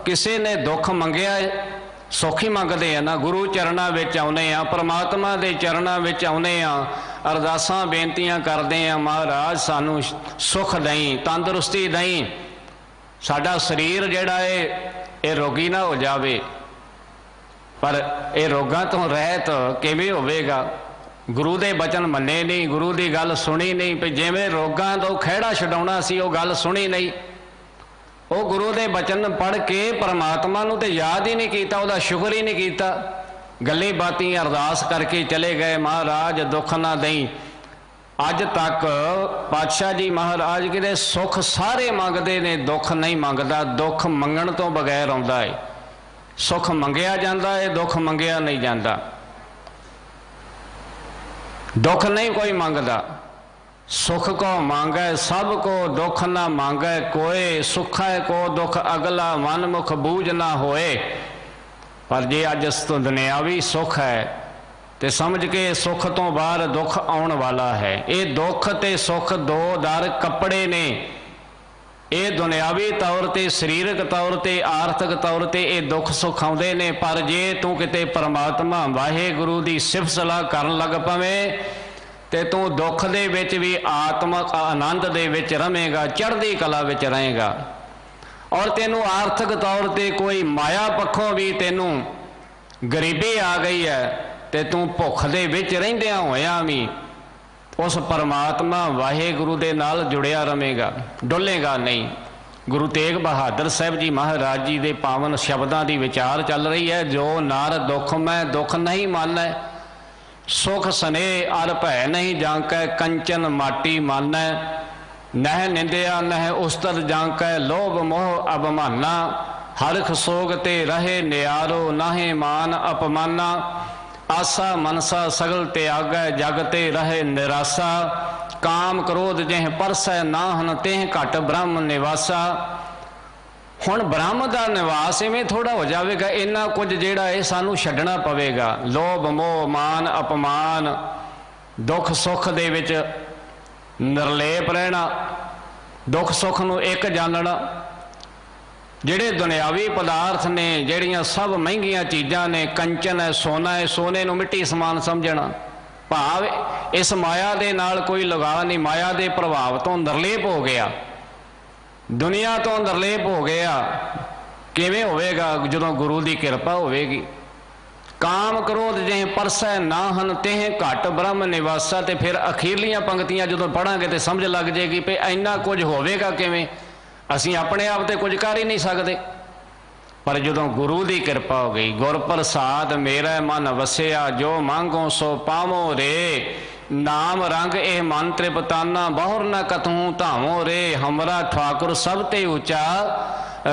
ਕਿਸੇ ਨੇ ਦੁੱਖ ਮੰਗਿਆ ਹੈ? ਸੁੱਖ ਹੀ ਮੰਗਦੇ ਆ ਨਾ। ਗੁਰੂ ਚਰਨਾਂ ਵਿੱਚ ਆਉਂਦੇ ਆ, ਪਰਮਾਤਮਾ ਦੇ ਚਰਨਾਂ ਵਿੱਚ ਆਉਂਦੇ ਆ, ਅਰਦਾਸਾਂ ਬੇਨਤੀਆਂ ਕਰਦੇ ਆ, ਮਹਾਰਾਜ ਸਾਨੂੰ ਸੁੱਖ ਦੇਈਂ, ਤੰਦਰੁਸਤੀ ਦੇਈਂ, ਸਾਡਾ ਸਰੀਰ ਜਿਹੜਾ ਇਹ ਰੋਗੀ ਨਾ ਹੋ ਜਾਵੇ। ਪਰ ਇਹ ਰੋਗਾਂ ਤੋਂ ਰਹਿਤ ਕਿਵੇਂ ਹੋਵੇਗਾ? ਗੁਰੂ ਦੇ ਬਚਨ ਮੰਨੇ ਨਹੀਂ, ਗੁਰੂ ਦੀ ਗੱਲ ਸੁਣੀ ਨਹੀਂ। ਵੀ ਜਿਵੇਂ ਰੋਗਾਂ ਤੋਂ ਖਹਿੜਾ ਛਡਾਉਣਾ ਸੀ, ਉਹ ਗੱਲ ਸੁਣੀ ਨਹੀਂ। ਉਹ ਗੁਰੂ ਦੇ ਬਚਨ ਪੜ੍ਹ ਕੇ ਪਰਮਾਤਮਾ ਨੂੰ ਤੇ ਯਾਦ ਹੀ ਨਹੀਂ ਕੀਤਾ, ਉਹਦਾ ਸ਼ੁਕਰ ਹੀ ਨਹੀਂ ਕੀਤਾ। ਗੱਲੀ ਬਾਤੀ ਅਰਦਾਸ ਕਰਕੇ ਚਲੇ ਗਏ, ਮਹਾਰਾਜ ਦੁੱਖ ਨਾ ਦੇਈਂ। ਅੱਜ ਤੱਕ ਪਾਤਸ਼ਾਹ ਜੀ ਮਹਾਰਾਜ ਕਿਤੇ ਸੁੱਖ ਸਾਰੇ ਮੰਗਦੇ ਨੇ, ਦੁੱਖ ਨਹੀਂ ਮੰਗਦਾ। ਦੁੱਖ ਮੰਗਣ ਤੋਂ ਬਗੈਰ ਆਉਂਦਾ ਹੈ। ਸੁੱਖ ਮੰਗਿਆ ਜਾਂਦਾ ਹੈ, ਦੁੱਖ ਮੰਗਿਆ ਨਹੀਂ ਜਾਂਦਾ। ਦੁੱਖ ਨਹੀਂ ਕੋਈ ਮੰਗਦਾ। ਸੁਖ ਕੋ ਮੰਗੈ ਸਭ ਕੋ, ਦੁੱਖ ਨਾ ਮੰਗੈ ਕੋਏ। ਸੁਖੈ ਕੋ ਦੁੱਖ ਅਗਲਾ, ਮਨ ਮੁਖ ਬੂਝ ਨਾ ਹੋਏ। ਪਰ ਜੇ ਅੱਜ ਦੁਨਿਆਵੀ ਸੁੱਖ ਹੈ ਤੇ ਸਮਝ ਕੇ ਸੁੱਖ ਤੋਂ ਬਾਹਰ ਦੁੱਖ ਆਉਣ ਵਾਲਾ ਹੈ। ਇਹ ਦੁੱਖ ਤੇ ਸੁੱਖ ਦੋ ਦਰ ਕੱਪੜੇ ਨੇ। ਇਹ ਦੁਨਿਆਵੀ ਤੌਰ ਤੇ, ਸਰੀਰਕ ਤੌਰ ਤੇ, ਆਰਥਿਕ ਤੌਰ ਤੇ ਇਹ ਦੁੱਖ ਸੁੱਖ ਆਉਂਦੇ ਨੇ। ਪਰ ਜੇ ਤੂੰ ਕਿਤੇ ਪਰਮਾਤਮਾ ਵਾਹਿਗੁਰੂ ਦੀ ਸਿਫਤ ਸਲਾਹ ਕਰਨ ਲੱਗ ਪਵੇਂ ਤੇ ਤੂੰ ਦੁੱਖ ਦੇ ਵਿੱਚ ਵੀ ਆਤਮਕ ਆਨੰਦ ਦੇ ਵਿੱਚ ਰਵੇਂਗਾ, ਚੜ੍ਹਦੀ ਕਲਾ ਵਿੱਚ ਰਹੇਗਾ। ਔਰ ਤੈਨੂੰ ਆਰਥਿਕ ਤੌਰ ਤੇ ਕੋਈ ਮਾਇਆ ਪੱਖੋਂ ਵੀ ਤੈਨੂੰ ਗਰੀਬੀ ਆ ਗਈ ਹੈ ਤੇ ਤੂੰ ਭੁੱਖ ਦੇ ਵਿੱਚ ਰਹਿੰਦਿਆਂ ਹੋਇਆਂ ਵੀ ਉਸ ਪਰਮਾਤਮਾ ਵਾਹਿਗੁਰੂ ਦੇ ਨਾਲ ਜੁੜਿਆ ਰਵੇਂਗਾ, ਡੁੱਲੇਗਾ ਨਹੀਂ। ਗੁਰੂ ਤੇਗ ਬਹਾਦਰ ਸਾਹਿਬ ਜੀ ਮਹਾਰਾਜ ਜੀ ਦੇ ਪਾਵਨ ਸ਼ਬਦਾਂ ਦੀ ਵਿਚਾਰ ਚੱਲ ਰਹੀ ਹੈ। ਜੋ ਨਰ ਦੁੱਖ ਮੈਂ ਦੁੱਖ ਨਹੀਂ ਮਾਨੈ, ਸੁਖ ਸਨੇਹ ਅਰ ਭੈ ਨਹੀਂ ਜਾਂਕੈ, ਕੰਚਨ ਮਾਟੀ ਮਾਨੈ। ਨਹਿ ਨਿੰਦਿਆ ਨਹਿ ਉਸਤਤ ਜਾਂਕੈ, ਲੋਭ ਮੋਹ ਅਭਮਾਨਾ। ਹਰਖ ਸੋਗ ਤੇ ਰਹੇ ਨਿਆਰੋ, ਨਾਹੇ ਮਾਨ ਅਪਮਾਨਾ। ਆਸਾ ਮਨਸਾ ਸਗਲ ਤਿਆਗੈ, ਜਗ ਤੇ ਰਹੇ ਨਿਰਾਸਾ। ਕਾਮ ਕ੍ਰੋਧ ਜਿਹ ਪਰਸੈ ਨਾਹਨ, ਤਿਹ ਘਟ ਬ੍ਰਹਮ ਨਿਵਾਸਾ। ਹੁਣ ਬ੍ਰਹਮ ਦਾ ਨਿਵਾਸ ਇਵੇਂ ਥੋੜਾ ਹੋ ਜਾਵੇਗਾ। ਇੰਨਾ ਕੁਝ ਜਿਹੜਾ ਇਹ ਸਾਨੂੰ ਛੱਡਣਾ ਪਵੇਗਾ। ਲੋਭ ਮੋਹ ਮਾਨ ਅਪਮਾਨ, ਦੁੱਖ ਸੁੱਖ ਦੇ ਵਿੱਚ ਨਿਰਲੇਪ ਰਹਿਣਾ, ਦੁੱਖ ਸੁੱਖ ਨੂੰ ਇੱਕ ਜਾਣਨਾ। ਜਿਹੜੇ ਦੁਨਿਆਵੀ ਪਦਾਰਥ ਨੇ, ਜਿਹੜੀਆਂ ਸਭ ਮਹਿੰਗੀਆਂ ਚੀਜ਼ਾਂ ਨੇ, ਕੰਚਨ ਹੈ, ਸੋਨਾ ਹੈ, ਸੋਨੇ ਨੂੰ ਮਿੱਟੀ ਸਮਾਨ ਸਮਝਣਾ। ਭਾਵ ਇਸ ਮਾਇਆ ਦੇ ਨਾਲ ਕੋਈ ਲਗਾਅ ਨਹੀਂ, ਮਾਇਆ ਦੇ ਪ੍ਰਭਾਵ ਤੋਂ ਨਿਰਲੇਪ ਹੋ ਗਿਆ। ਦੁਨੀਆ ਤੋਂ ਨਿਰਲੇਪ ਹੋ ਗਿਆ। ਕਿਵੇਂ ਹੋਵੇਗਾ? ਜਦੋਂ ਗੁਰੂ ਦੀ ਕਿਰਪਾ ਹੋਵੇਗੀ। ਕਾਮ ਕ੍ਰੋਧ ਜਿਹੇ ਪਰਸੈ ਨਾ ਹਨ ਤੇਹ ਘਟ ਬ੍ਰਹਮ ਨਿਵਾਸਾ। ਤੇ ਫਿਰ ਅਖੀਰਲੀਆਂ ਪੰਕਤੀਆਂ ਜਦੋਂ ਪੜਾਂਗੇ ਤੇ ਸਮਝ ਲੱਗ ਜਾਏਗੀ ਵੀ ਇੰਨਾ ਕੁਝ ਹੋਵੇਗਾ ਕਿਵੇਂ। ਅਸੀਂ ਆਪਣੇ ਆਪ ਤੇ ਕੁਝ ਕਰ ਹੀ ਨਹੀਂ ਸਕਦੇ। ਪਰ ਜਦੋਂ ਗੁਰੂ ਦੀ ਕਿਰਪਾ ਹੋ ਗਈ, ਗੁਰ ਪ੍ਰਸਾਦ ਮੇਰਾ ਮਨ ਵਸਿਆ, ਜੋ ਮੰਗੋ ਸੋ ਪਾਵੋ ਰੇ। ਨਾਮ ਰੰਗ ਇਹ ਮਨ ਤ੍ਰਿਪਤਾਨਾ, ਬਹੁਰ ਨ ਕਤਹੂੰ ਧਾਵੋ ਰੇ। ਹਮਰਾ ਠਾਕੁਰ ਸਭ ਤੇ ਉੱਚਾ,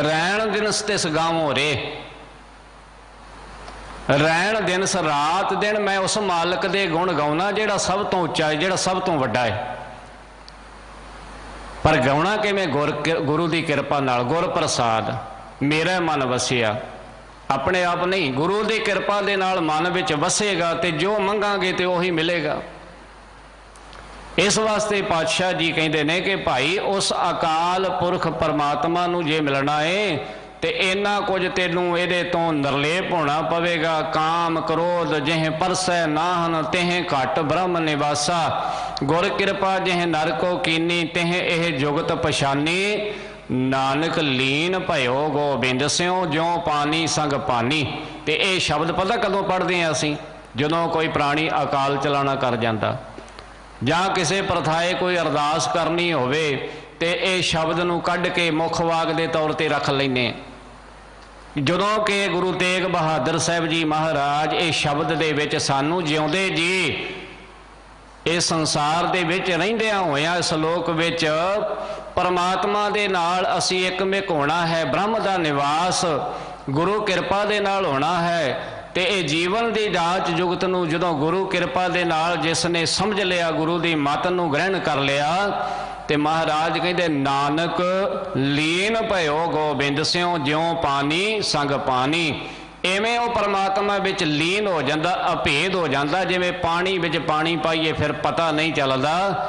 ਰੈਣ ਦਿਨਸ ਤਿਸ ਗਾਵੋ ਰੇ। ਰੈਣ ਦਿਨਸ ਰਾਤ ਦਿਨ ਮੈਂ ਉਸ ਮਾਲਕ ਦੇ ਗੁਣ ਗਾਉਣਾ ਜਿਹੜਾ ਸਭ ਤੋਂ ਉੱਚਾ ਹੈ, ਜਿਹੜਾ ਸਭ ਤੋਂ ਵੱਡਾ ਹੈ। ਪਰ ਗਾਉਣਾ ਕਿਵੇਂ? ਗੁਰੂ ਦੀ ਕਿਰਪਾ ਨਾਲ। ਗੁਰ ਪ੍ਰਸਾਦ ਮੇਰਾ ਮਨ ਵਸਿਆ, ਆਪਣੇ ਆਪ ਨਹੀਂ, ਗੁਰੂ ਦੀ ਕਿਰਪਾ ਦੇ ਨਾਲ ਮਨ ਵਿੱਚ ਵਸੇਗਾ ਤੇ ਜੋ ਮੰਗਾਂਗੇ ਤੇ ਉਹੀ ਮਿਲੇਗਾ। ਇਸ ਵਾਸਤੇ ਪਾਤਸ਼ਾਹ ਜੀ ਕਹਿੰਦੇ ਨੇ ਕਿ ਭਾਈ ਉਸ ਅਕਾਲ ਪੁਰਖ ਪਰਮਾਤਮਾ ਨੂੰ ਜੇ ਮਿਲਣਾ ਏ ਤੇ ਇੰਨਾ ਕੁਝ ਤੈਨੂੰ ਇਹਦੇ ਤੋਂ ਨਿਰਲੇਪ ਹੋਣਾ ਪਵੇਗਾ। ਕਾਮ ਕ੍ਰੋਧ ਜਿਹੇ ਪਰਸੈ ਨਾਹਨ ਤੇਹ ਘਟ ਬ੍ਰਹਮ ਨਿਵਾਸਾ। ਗੁਰ ਕਿਰਪਾ ਜਿਹੇ ਨਰ ਕੋ ਕੀਨੀ ਤੇਹ ਇਹ ਜੁਗਤ ਪਛਾਨੀ। ਨਾਨਕ ਲੀਨ ਭਇਓ ਗੋਬਿੰਦ ਸਿਉ ਜਿਉ ਪਾਣੀ ਸੰਗ ਪਾਣੀ। ਤੇ ਇਹ ਸ਼ਬਦ ਪਤਾ ਕਦੋਂ ਪੜ੍ਹਦੇ ਹਾਂ ਅਸੀਂ? ਜਦੋਂ ਕੋਈ ਪ੍ਰਾਣੀ ਅਕਾਲ ਚਲਾਣਾ ਕਰ ਜਾਂਦਾ ਜਾਂ ਕਿਸੇ ਪ੍ਰਥਾਏ ਕੋਈ ਅਰਦਾਸ ਕਰਨੀ ਹੋਵੇ ਤੇ ਇਹ ਸ਼ਬਦ ਨੂੰ ਕੱਢ ਕੇ ਮੁੱਖ ਵਾਕ ਦੇ ਤੌਰ ਤੇ ਰੱਖ ਲੈਂਦੇ। ਜਦੋਂ ਕਿ ਗੁਰੂ ਤੇਗ ਬਹਾਦਰ ਸਾਹਿਬ ਜੀ ਮਹਾਰਾਜ ਇਹ ਸ਼ਬਦ ਦੇ ਵਿੱਚ ਸਾਨੂੰ ਜਿਉਂਦੇ ਜੀ ਇਸ ਸੰਸਾਰ ਦੇ ਵਿੱਚ ਰਹਿੰਦਿਆਂ ਹੋਇਆਂ ਇਸ ਲੋਕ ਵਿੱਚ ਪਰਮਾਤਮਾ ਦੇ ਨਾਲ ਅਸੀਂ ਇੱਕਮਿਕ ਹੋਣਾ ਹੈ, ਬ੍ਰਹਮ ਦਾ ਨਿਵਾਸ ਗੁਰੂ ਕਿਰਪਾ ਦੇ ਨਾਲ ਹੋਣਾ ਹੈ। ਤੇ ਇਹ ਜੀਵਨ ਦੀ ਜਾਂਚ ਜੁਗਤ ਨੂੰ ਜਦੋਂ ਗੁਰੂ ਕਿਰਪਾ ਦੇ ਨਾਲ ਜਿਸ ਨੇ ਸਮਝ ਲਿਆ, ਗੁਰੂ ਦੀ ਮੱਤ ਨੂੰ ਗ੍ਰਹਿਣ ਕਰ ਲਿਆ, ਤੇ ਮਹਾਰਾਜ ਕਹਿੰਦੇ ਨਾਨਕ ਲੀਨ ਭਇਓ ਗੋਬਿੰਦ ਸਿਉ ਜਿਉ ਪਾਣੀ ਸੰਗ ਪਾਣੀ। ਇਵੇਂ ਉਹ ਪਰਮਾਤਮਾ ਵਿੱਚ ਲੀਨ ਹੋ ਜਾਂਦਾ, ਅਭੇਦ ਹੋ ਜਾਂਦਾ। ਜਿਵੇਂ ਪਾਣੀ ਵਿੱਚ ਪਾਣੀ ਪਾਈਏ ਫਿਰ ਪਤਾ ਨਹੀਂ ਚੱਲਦਾ,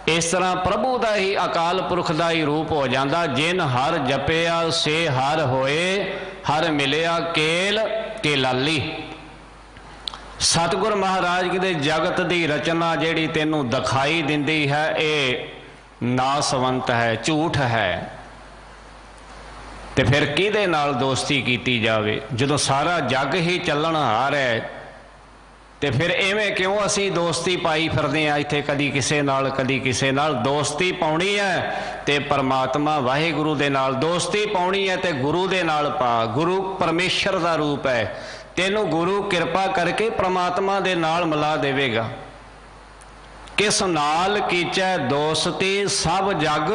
ਇਸ ਤਰ੍ਹਾਂ ਪ੍ਰਭੂ ਦਾ ਹੀ ਅਕਾਲ ਪੁਰਖ ਦਾ ਹੀ ਰੂਪ ਹੋ ਜਾਂਦਾ। ਜਿਨ ਹਰ ਜਪਿਆ ਸੇ ਹਰ ਹੋਏ, ਹਰ ਮਿਲਿਆ ਕੇਲ ਕੇ ਲਾਲੀ। ਸਤਿਗੁਰ ਮਹਾਰਾਜ ਕਹਿੰਦੇ ਜਗਤ ਦੀ ਰਚਨਾ ਜਿਹੜੀ ਤੈਨੂੰ ਦਿਖਾਈ ਦਿੰਦੀ ਹੈ ਇਹ ਨਾਸਵੰਤ ਹੈ, ਝੂਠ ਹੈ। ਤੇ ਫਿਰ ਕਿਹਦੇ ਨਾਲ ਦੋਸਤੀ ਕੀਤੀ ਜਾਵੇ ਜਦੋਂ ਸਾਰਾ ਜੱਗ ਹੀ ਚੱਲਣਹਾਰ ਹੈ? ਤੇ ਫਿਰ ਐਵੇਂ ਕਿਉਂ ਅਸੀਂ ਦੋਸਤੀ ਪਾਈ ਫਿਰਦੇ ਹਾਂ ਇੱਥੇ, ਕਦੀ ਕਿਸੇ ਨਾਲ ਕਦੀ ਕਿਸੇ ਨਾਲ। ਦੋਸਤੀ ਪਾਉਣੀ ਹੈ ਤੇ ਪਰਮਾਤਮਾ ਵਾਹਿਗੁਰੂ ਦੇ ਨਾਲ ਦੋਸਤੀ ਪਾਉਣੀ ਹੈ ਤੇ ਗੁਰੂ ਦੇ ਨਾਲ ਪਾ। ਗੁਰੂ ਪਰਮੇਸ਼ਰ ਦਾ ਰੂਪ ਹੈ, ਤੈਨੂੰ ਗੁਰੂ ਕਿਰਪਾ ਕਰਕੇ ਪਰਮਾਤਮਾ ਦੇ ਨਾਲ ਮਿਲਾ ਦੇਵੇਗਾ। ਕਿਸ ਨਾਲ ਕੀਚੈ ਦੋਸਤੀ ਸਭ ਜਗ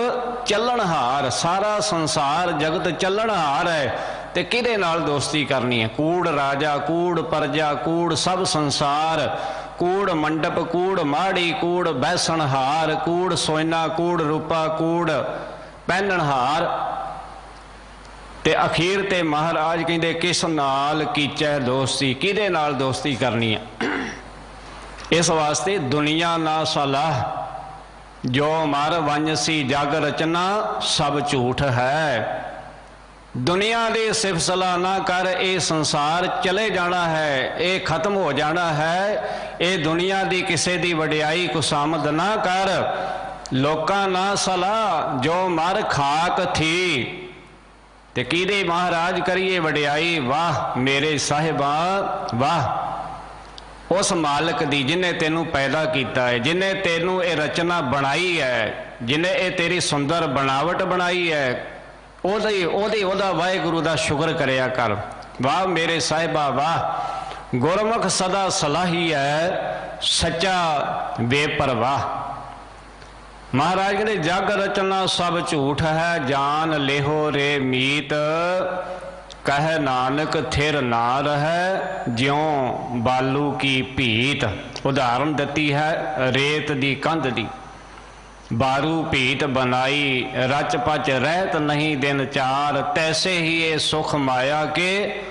ਚੱਲਣਹਾਰ। ਸਾਰਾ ਸੰਸਾਰ ਜਗਤ ਚੱਲਣਹਾਰ ਹੈ ਤੇ ਕਿਹਦੇ ਨਾਲ ਦੋਸਤੀ ਕਰਨੀ ਹੈ? ਕੂੜ ਰਾਜਾ, ਕੂੜ ਪਰਜਾ, ਕੂੜ ਸਭ ਸੰਸਾਰ, ਕੂੜ ਮੰਡਪ, ਕੂੜ ਮਾੜੀ, ਕੂੜ ਬੈਸਣਹਾਰ, ਕੂੜ ਸੋਇਨਾ, ਕੂੜ ਰੂਪਾ, ਕੂੜ ਪਹਿਨਣਹਾਰ। ਤੇ ਅਖੀਰ ਤੇ ਮਹਾਰਾਜ ਕਹਿੰਦੇ ਕਿਸ ਨਾਲ ਕੀਚੈ ਦੋਸਤੀ, ਕਿਹਦੇ ਨਾਲ ਦੋਸਤੀ ਕਰਨੀ ਹੈ? ਇਸ ਵਾਸਤੇ ਦੁਨੀਆ ਨਾ ਸਲਾਹ, ਜੋ ਮਰ ਵੰਜਸੀ ਜਗ ਰਚਨਾ ਸਭ ਝੂਠ ਹੈ। ਦੁਨੀਆ ਦੇ ਸਿਫਤ ਸਲਾਹ ਨਾ ਕਰ, ਇਹ ਸੰਸਾਰ ਚਲੇ ਜਾਣਾ ਹੈ, ਇਹ ਖਤਮ ਹੋ ਜਾਣਾ ਹੈ। ਇਹ ਦੁਨੀਆ ਦੀ ਕਿਸੇ ਦੀ ਵਡਿਆਈ ਕੁਸਾਮਦ ਨਾ ਕਰ। ਲੋਕਾਂ ਨਾ ਸਲਾਹ ਜੋ ਮਰ ਖਾਕ ਥੀ। ਤੇ ਕਿਹਦੇ ਮਹਾਰਾਜ ਕਰੀਏ ਵਡਿਆਈ? ਵਾਹ ਮੇਰੇ ਸਾਹਿਬਾ ਵਾਹ, ਉਸ ਮਾਲਕ ਦੀ ਜਿਹਨੇ ਤੈਨੂੰ ਪੈਦਾ ਕੀਤਾ ਹੈ, ਜਿਹਨੇ ਤੈਨੂੰ ਇਹ ਰਚਨਾ ਬਣਾਈ ਹੈ, ਜਿਹਨੇ ਇਹ ਤੇਰੀ ਸੁੰਦਰ ਬਣਾਵਟ ਬਣਾਈ ਹੈ, ਉਹਦਾ ਵਾਹਿਗੁਰੂ ਦਾ ਸ਼ੁਕਰ ਕਰਿਆ ਕਰ। ਵਾਹ ਮੇਰੇ ਸਾਹਿਬਾ ਵਾਹ, ਗੁਰਮੁਖ ਸਦਾ ਸਲਾਹੀ ਹੈ, ਸੱਚਾ ਬੇਪਰਵਾਹ। ਮਹਾਰਾਜ ਕਹਿੰਦੇ ਜਗ ਰਚਨਾ ਸਭ ਝੂਠ ਹੈ, ਜਾਨ ਲਿਹੋ ਰੇ ਮੀਤ, ਕਹਿ ਨਾਨਕ ਥਿਰ ਨਾ ਰਹਿ ਜਿਉਂ ਬਾਲੂ ਕੀ ਭੀਤ। ਉਦਾਹਰਨ ਦਿੱਤੀ ਹੈ ਰੇਤ ਦੀ ਕੰਧ ਦੀ। ਬਾਰੂ ਭੀਤ ਬਣਾਈ ਰਚ ਪਚ ਰਹਿਤ ਨਹੀਂ ਦਿਨ ਚਾਰ, ਤੈਸੇ ਹੀ ਇਹ ਸੁਖ ਮਾਇਆ ਕੇ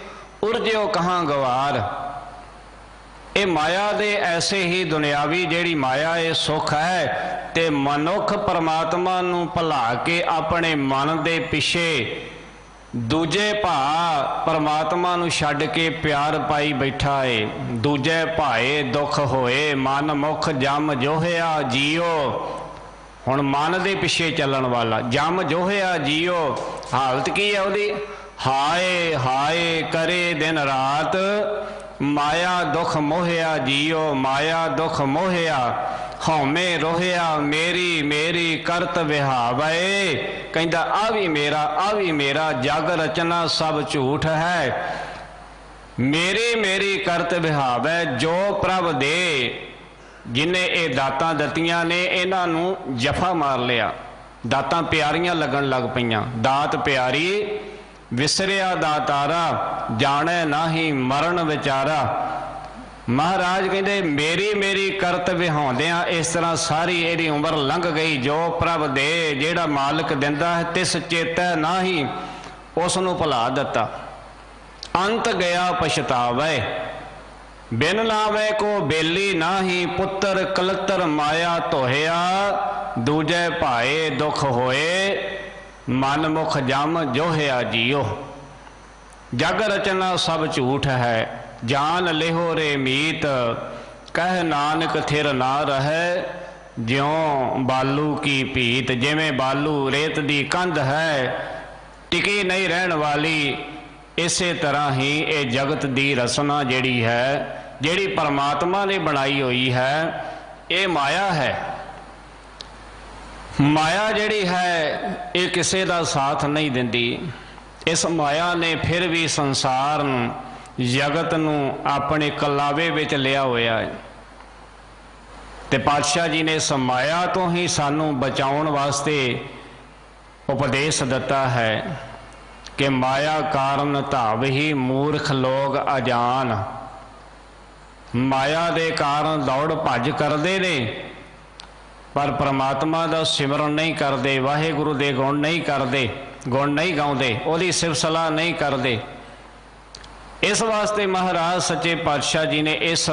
ਉਰਜਿਓ ਕਹਾਂ ਗਵਾਰ। ਇਹ ਮਾਇਆ ਦੇ ਐਸੇ ਹੀ ਦੁਨਿਆਵੀ ਜਿਹੜੀ ਮਾਇਆ ਇਹ ਸੁਖ ਹੈ, ਤੇ ਮਨੁੱਖ ਪਰਮਾਤਮਾ ਨੂੰ ਭੁਲਾ ਕੇ ਆਪਣੇ ਮਨ ਦੇ ਪਿੱਛੇ ਦੂਜੇ ਭਾ ਪਰਮਾਤਮਾ ਨੂੰ ਛੱਡ ਕੇ ਪਿਆਰ ਪਾਈ ਬੈਠਾ ਏ। ਦੂਜੇ ਭਾਏ ਦੁੱਖ ਹੋਏ ਮਨ ਮੁਖ ਜਮ ਜੋਹਿਆ ਜੀਓ, हुण मन दे पिछे चलण वाला। जम जोहिया जियो, हालत की है उहदी? हाय हाय करे दिन रात, माया दुख मोहिया जियो, माया दुख मोहिया, हौमे रोहिया मेरी मेरी करत विहावे। कहंदा आ भी मेरा जग रचना सब झूठ है, मेरी मेरी करत विहावे। जो प्रभ दे, जिन्हें ये दातां दत्तियां ने, इन्हां नूं जफा मार लिया, दातां प्यारियां लगन लग पईयां। दात प्यारी विसरिया दातारा, जाने नाही मरण विचारा। महाराज कहते मेरी मेरी करत विहाउंदियां इस तरह सारी इहदी उम्र लंघ गई। जो प्रभ दे, जेड़ा मालिक दिंदा है, तिस चेतै नाही, उस नूं भुला दिता। अंत गया पछतावे, बिन नावे को बेली नाही, पुत्र कलतर माया धोहिया, दूजे भाए दुख होए, मन मुख जम जोहिया जियो। जग रचना सब झूठ है, जान लिहो रे मीत, कह नानक थिर ना रहे, ज्यों बालू की पीत। जिवें बालू रेत दी कंध है, टिकी नहीं रहन वाली, इसे तरह ही ये जगत दी रचना जिहड़ी है, जिहड़ी परमात्मा ने बनाई हुई है, ये माया है। माया जिहड़ी है ये किसी का साथ नहीं दिंदी। इस माया ने फिर भी संसार नूं, जगत नूं अपने कलावे विच लिया होया है। ते पातशाह जी ने इस माया तो ही सानू बचाउण वास्ते उपदेश दिता है कि माया कारण धाव ही मूर्ख लोग अजान। माया दे कारण दौड़ भज करते ने, पर परमात्मा का सिमरन नहीं करते, वाहिगुरु दे गुण नहीं करते, गुण नहीं गाउंदे, उहदी सिफ सलाह नहीं करते। इस वास्ते महाराज सच्चे पातशाह जी ने इस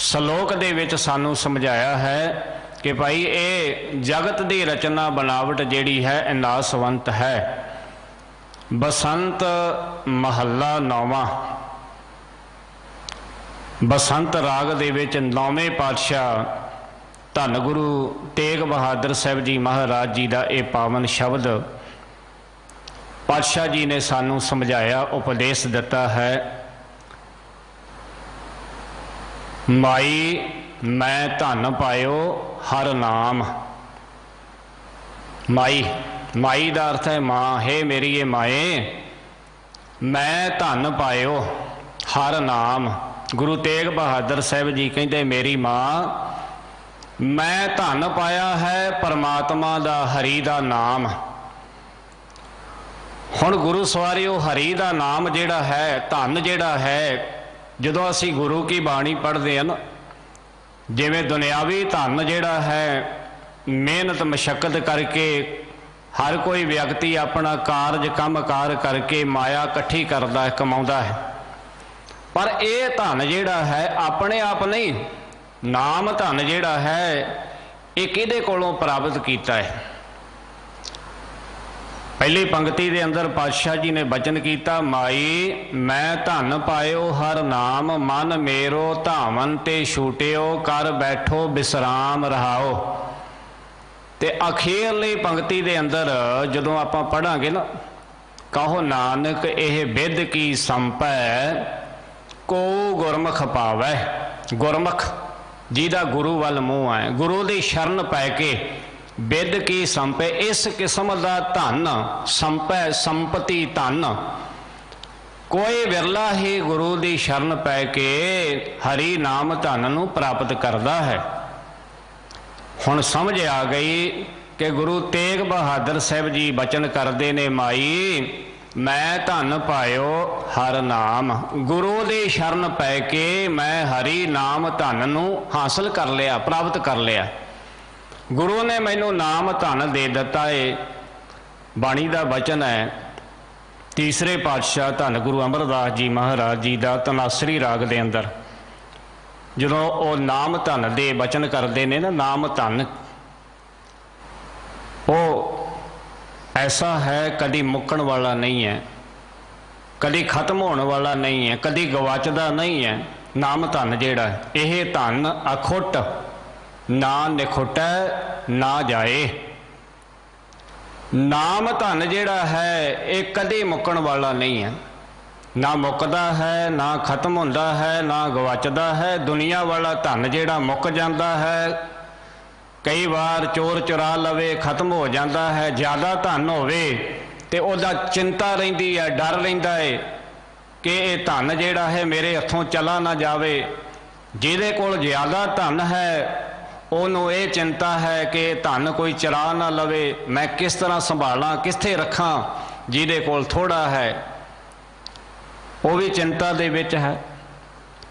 सलोक दे विच सानू समझाया है कि भाई ये जगत की रचना बनावट जिहड़ी है नासवंत है। बसंत महला 9वां, बसंत राग दे विच 9वें पातशाह धन गुरु तेग बहादुर साहब जी महाराज जी का यह पावन शब्द पातशाह जी ने सानू समझाया, उपदेश दिता है। माई मैं धन पायो हर नाम। माई, माई का अर्थ है माँ। हे मेरी ये माए, मैं धन पायो हर नाम। गुरु तेग बहादुर साहब जी कहते मेरी माँ, मैं धन पाया है परमात्मा दा, हरि दा नाम। हुण गुरु सवारियो हरि दा नाम जिहड़ा है, धन जिहड़ा है, जदों असी गुरु की बाणी पढ़ते हैं ना, जिवें दुनियावी धन जिहड़ा है मेहनत मशक्कत करके हर कोई व्यक्ति अपना कारज काम कार करके माया इकट्ठी करता है, कमाउंदा है, पर यह धन जिहड़ा है अपने आप नहीं, नाम धन जिहड़ा है ये किहदे कोलों प्राप्त कीता है। पहली पंक्ति के अंदर पातशाह जी ने वचन किया, माई मैं धन पायो हर नाम, मन मेरो धावन ते छूटियो, कर बैठो विश्राम रहाओ। ते अखीरली पंक्ति के अंदर जदों आपां पढ़ांगे ना, कहो नानक यह बिद की संपै, को गुरमुख पावै। गुरमुख जिहदा गुरु वल मूँह है, गुरु की शरण पै के बिद की संपै, इस किस्म का धन संपै, संपत्ति धन कोई विरला ही गुरु की शरण पै के हरि नाम धन नूं प्राप्त करता है। हुण समझ आ गई कि गुरु तेग बहादुर साहब जी वचन करते ने, माई मैं धन पायो हर नाम। गुरु की शरण पै के मैं हरि नाम धन नूं हासिल कर लिया, प्राप्त कर लिया। गुरु ने मैनू नाम धन दे दिता है। बाणी का वचन है तीसरे पातशाह धन गुरु अमरदास जी महाराज जी का तनासरी राग के अंदर, जदों वो नाम धन दे वचन करते ने ना, नाम धन वो ऐसा है कभी मुक्कण वाला नहीं है, कभी खत्म होने वाला नहीं है, कभी गवाचदा नहीं है। नाम धन जिहड़ा यह धन अखुट ना निखुटै ना जाए। नाम धन जिहड़ा है ये कदे मुक्कण वाला नहीं है, ना मुक्कदा है, ना खत्म होंदा है, ना गवाचदा है। दुनिया वाला धन जिहड़ा मुक जांदा है, कई बार चोर चुरा लवे खत्म हो जाता है। ज़्यादा धन होवे ते उहदा चिंता रहिंदी है, डर रहिंदा है कि ये धन जिहड़ा है मेरे हथों चला ना जावे। जिहदे कोल ज़्यादा धन है उन्होंने ये चिंता है कि धन कोई चरा ना लवे, मैं किस तरह संभाला, कित्थे रखा। जिहदे कोल थोड़ा है वो भी चिंता दे विच है।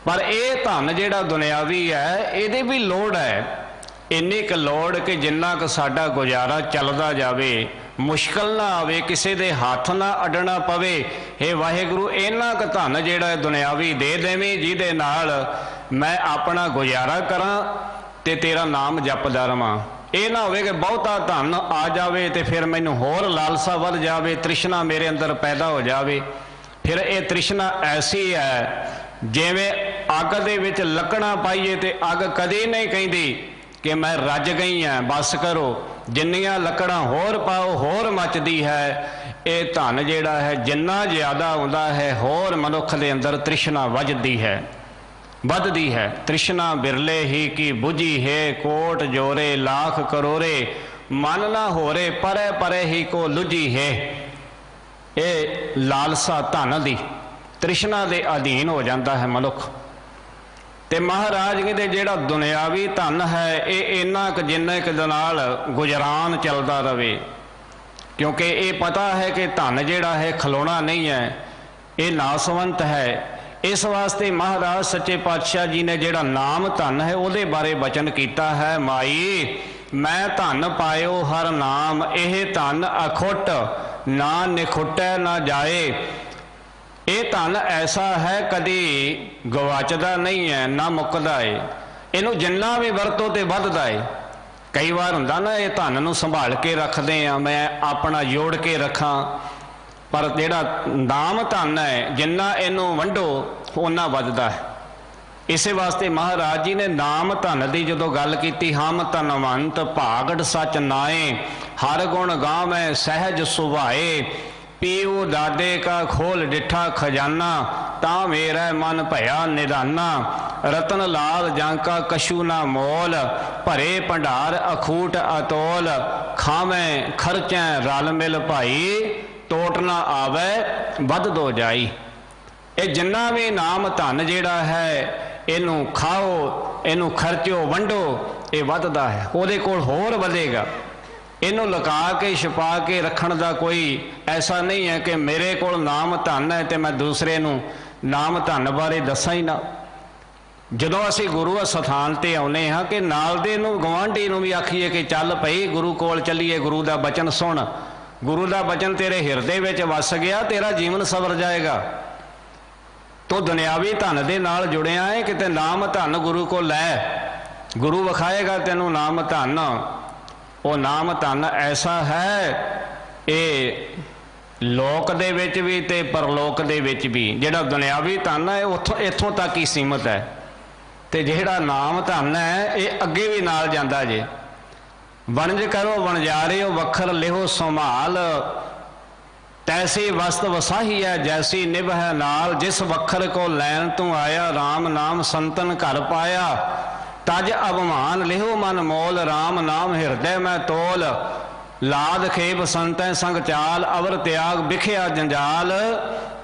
पर यह धन जिहड़ा दुनियावी है इहदी भी लोड़ है, इन्नी क लोड़ कि जिन्ना क साडा गुजारा चलदा जावे, मुश्किल ना आवे, किसी दे हाथ ना अडना पवे। हे वाहिगुरू इन्ना क धन जिहड़ा दुनियावी दे देवीं जिहदे नाल मैं अपना गुजारा करां ते तेरा नाम जपदा रवां। ये ना होवे कि बहुता धन आ जावे ते फिर मैनू होर लालसा वध जावे, तृष्णा मेरे अंदर पैदा हो जावे। फिर ये तृष्णा ऐसी है जिवें अग दे विच लकड़ां पाईए ते अग कदी नहीं कहिंदी कि मैं रज गई हाँ, बस करो। जिन्नियां लकड़ां होर पाओ होर मचदी है। ये धन जिहड़ा है जिन्ना ज़्यादा आउंदा है होर मनुख दे अंदर तृष्णा वजदी है, बददी है। तृष्णा बिरले ही की बुझी है, कोट जोरे लाख करोरे, मन ना होरे परे परे ही को लुझी है। ये लालसा धन दी तृष्णा दे अधीन हो जाता है मनुख। ते महाराज कहते जिहड़ा दुनियावी धन है ये इन्ना क जिन्ने क दे नाल गुजरान चलता रहे, क्योंकि ये पता है कि धन जिहड़ा है खलोना नहीं है, ये नासवंत है। इस वास्ते महाराज सच्चे पातशाह जी ने जिहड़ा नाम धन है उहदे बारे बचन किया है। माई मैं धन पायो हर नाम, यह धन अखुट ना निखुटै ना जाए। ये धन ऐसा है कदी गवाचदा नहीं है ना मुकदा है, इनू जिन्ना भी वरतो तो वधदा है। कई बार हुंदा ना ये धन नूं संभाल के रखदे आ, मैं अपना जोड़ के रखां, पर जिहड़ा नाम धन है जिन्ना इनू वंडो उन्ना वधदा है। इस वास्ते महाराज जी ने नाम धन की जो गल की, हम धनवंत भागड़ सच नाए, हर गुण गावै सहज सुभाए, पीऊ दादे का खोल डिठा खजाना, ता मेरा मन भया निदाना, रतन लाल जांका कशु ना मोल, भरे भंडार अखूट अतोल, खावे खर्चै रल मिल भाई, टोट ना आवे वध दो जाई। ये जिन्ना भी नाम धन जिहड़ा है इनू खाओ, इनू खर्चो, वंडो, ये वधदा है, उहदे कोल होर वधेगा। इनू लुका के छुपा के रखण दा कोई ऐसा नहीं है कि मेरे कोल नाम धन है तो मैं दूसरे नू नाम धन बारे दसा ही ना। जदों असीं गुरु अस्थान ते आउणे हाँ कि नाल दे नू गवांढी नू भी आखीए कि चल भई गुरु कोल चलीए, गुरु दा बचन सुण, गुरु दा बचन तेरे हिरदे विच वस गया, तेरा जीवन सवर जाएगा। तो दुनियावी धन दे नाल जुड़िया है, किते नाम धन गुरु को लै, गुरु विखाएगा तेनू नाम धन। वो नाम धन ऐसा है ये लोक दे विच भी ते परलोक दे विच भी। जिहड़ा दुनियावी धन है उत्थों इत्थों तक ही सीमित है, ते जिहड़ा नाम धन है ये अगे भी नाल जांदा जे। वणज करो वणजारिओ वखर लिहो संभाल, तैसी वस्त वसाही है जैसी निभ है नाल, जिस वखर को लैन तू आया राम नाम संतन घर पाया, तज अभिमान लिहो मन मोल, राम नाम हृदय में तोल, लाद खेप संतै संग चाल, अवर त्याग बिखिया जंजाल,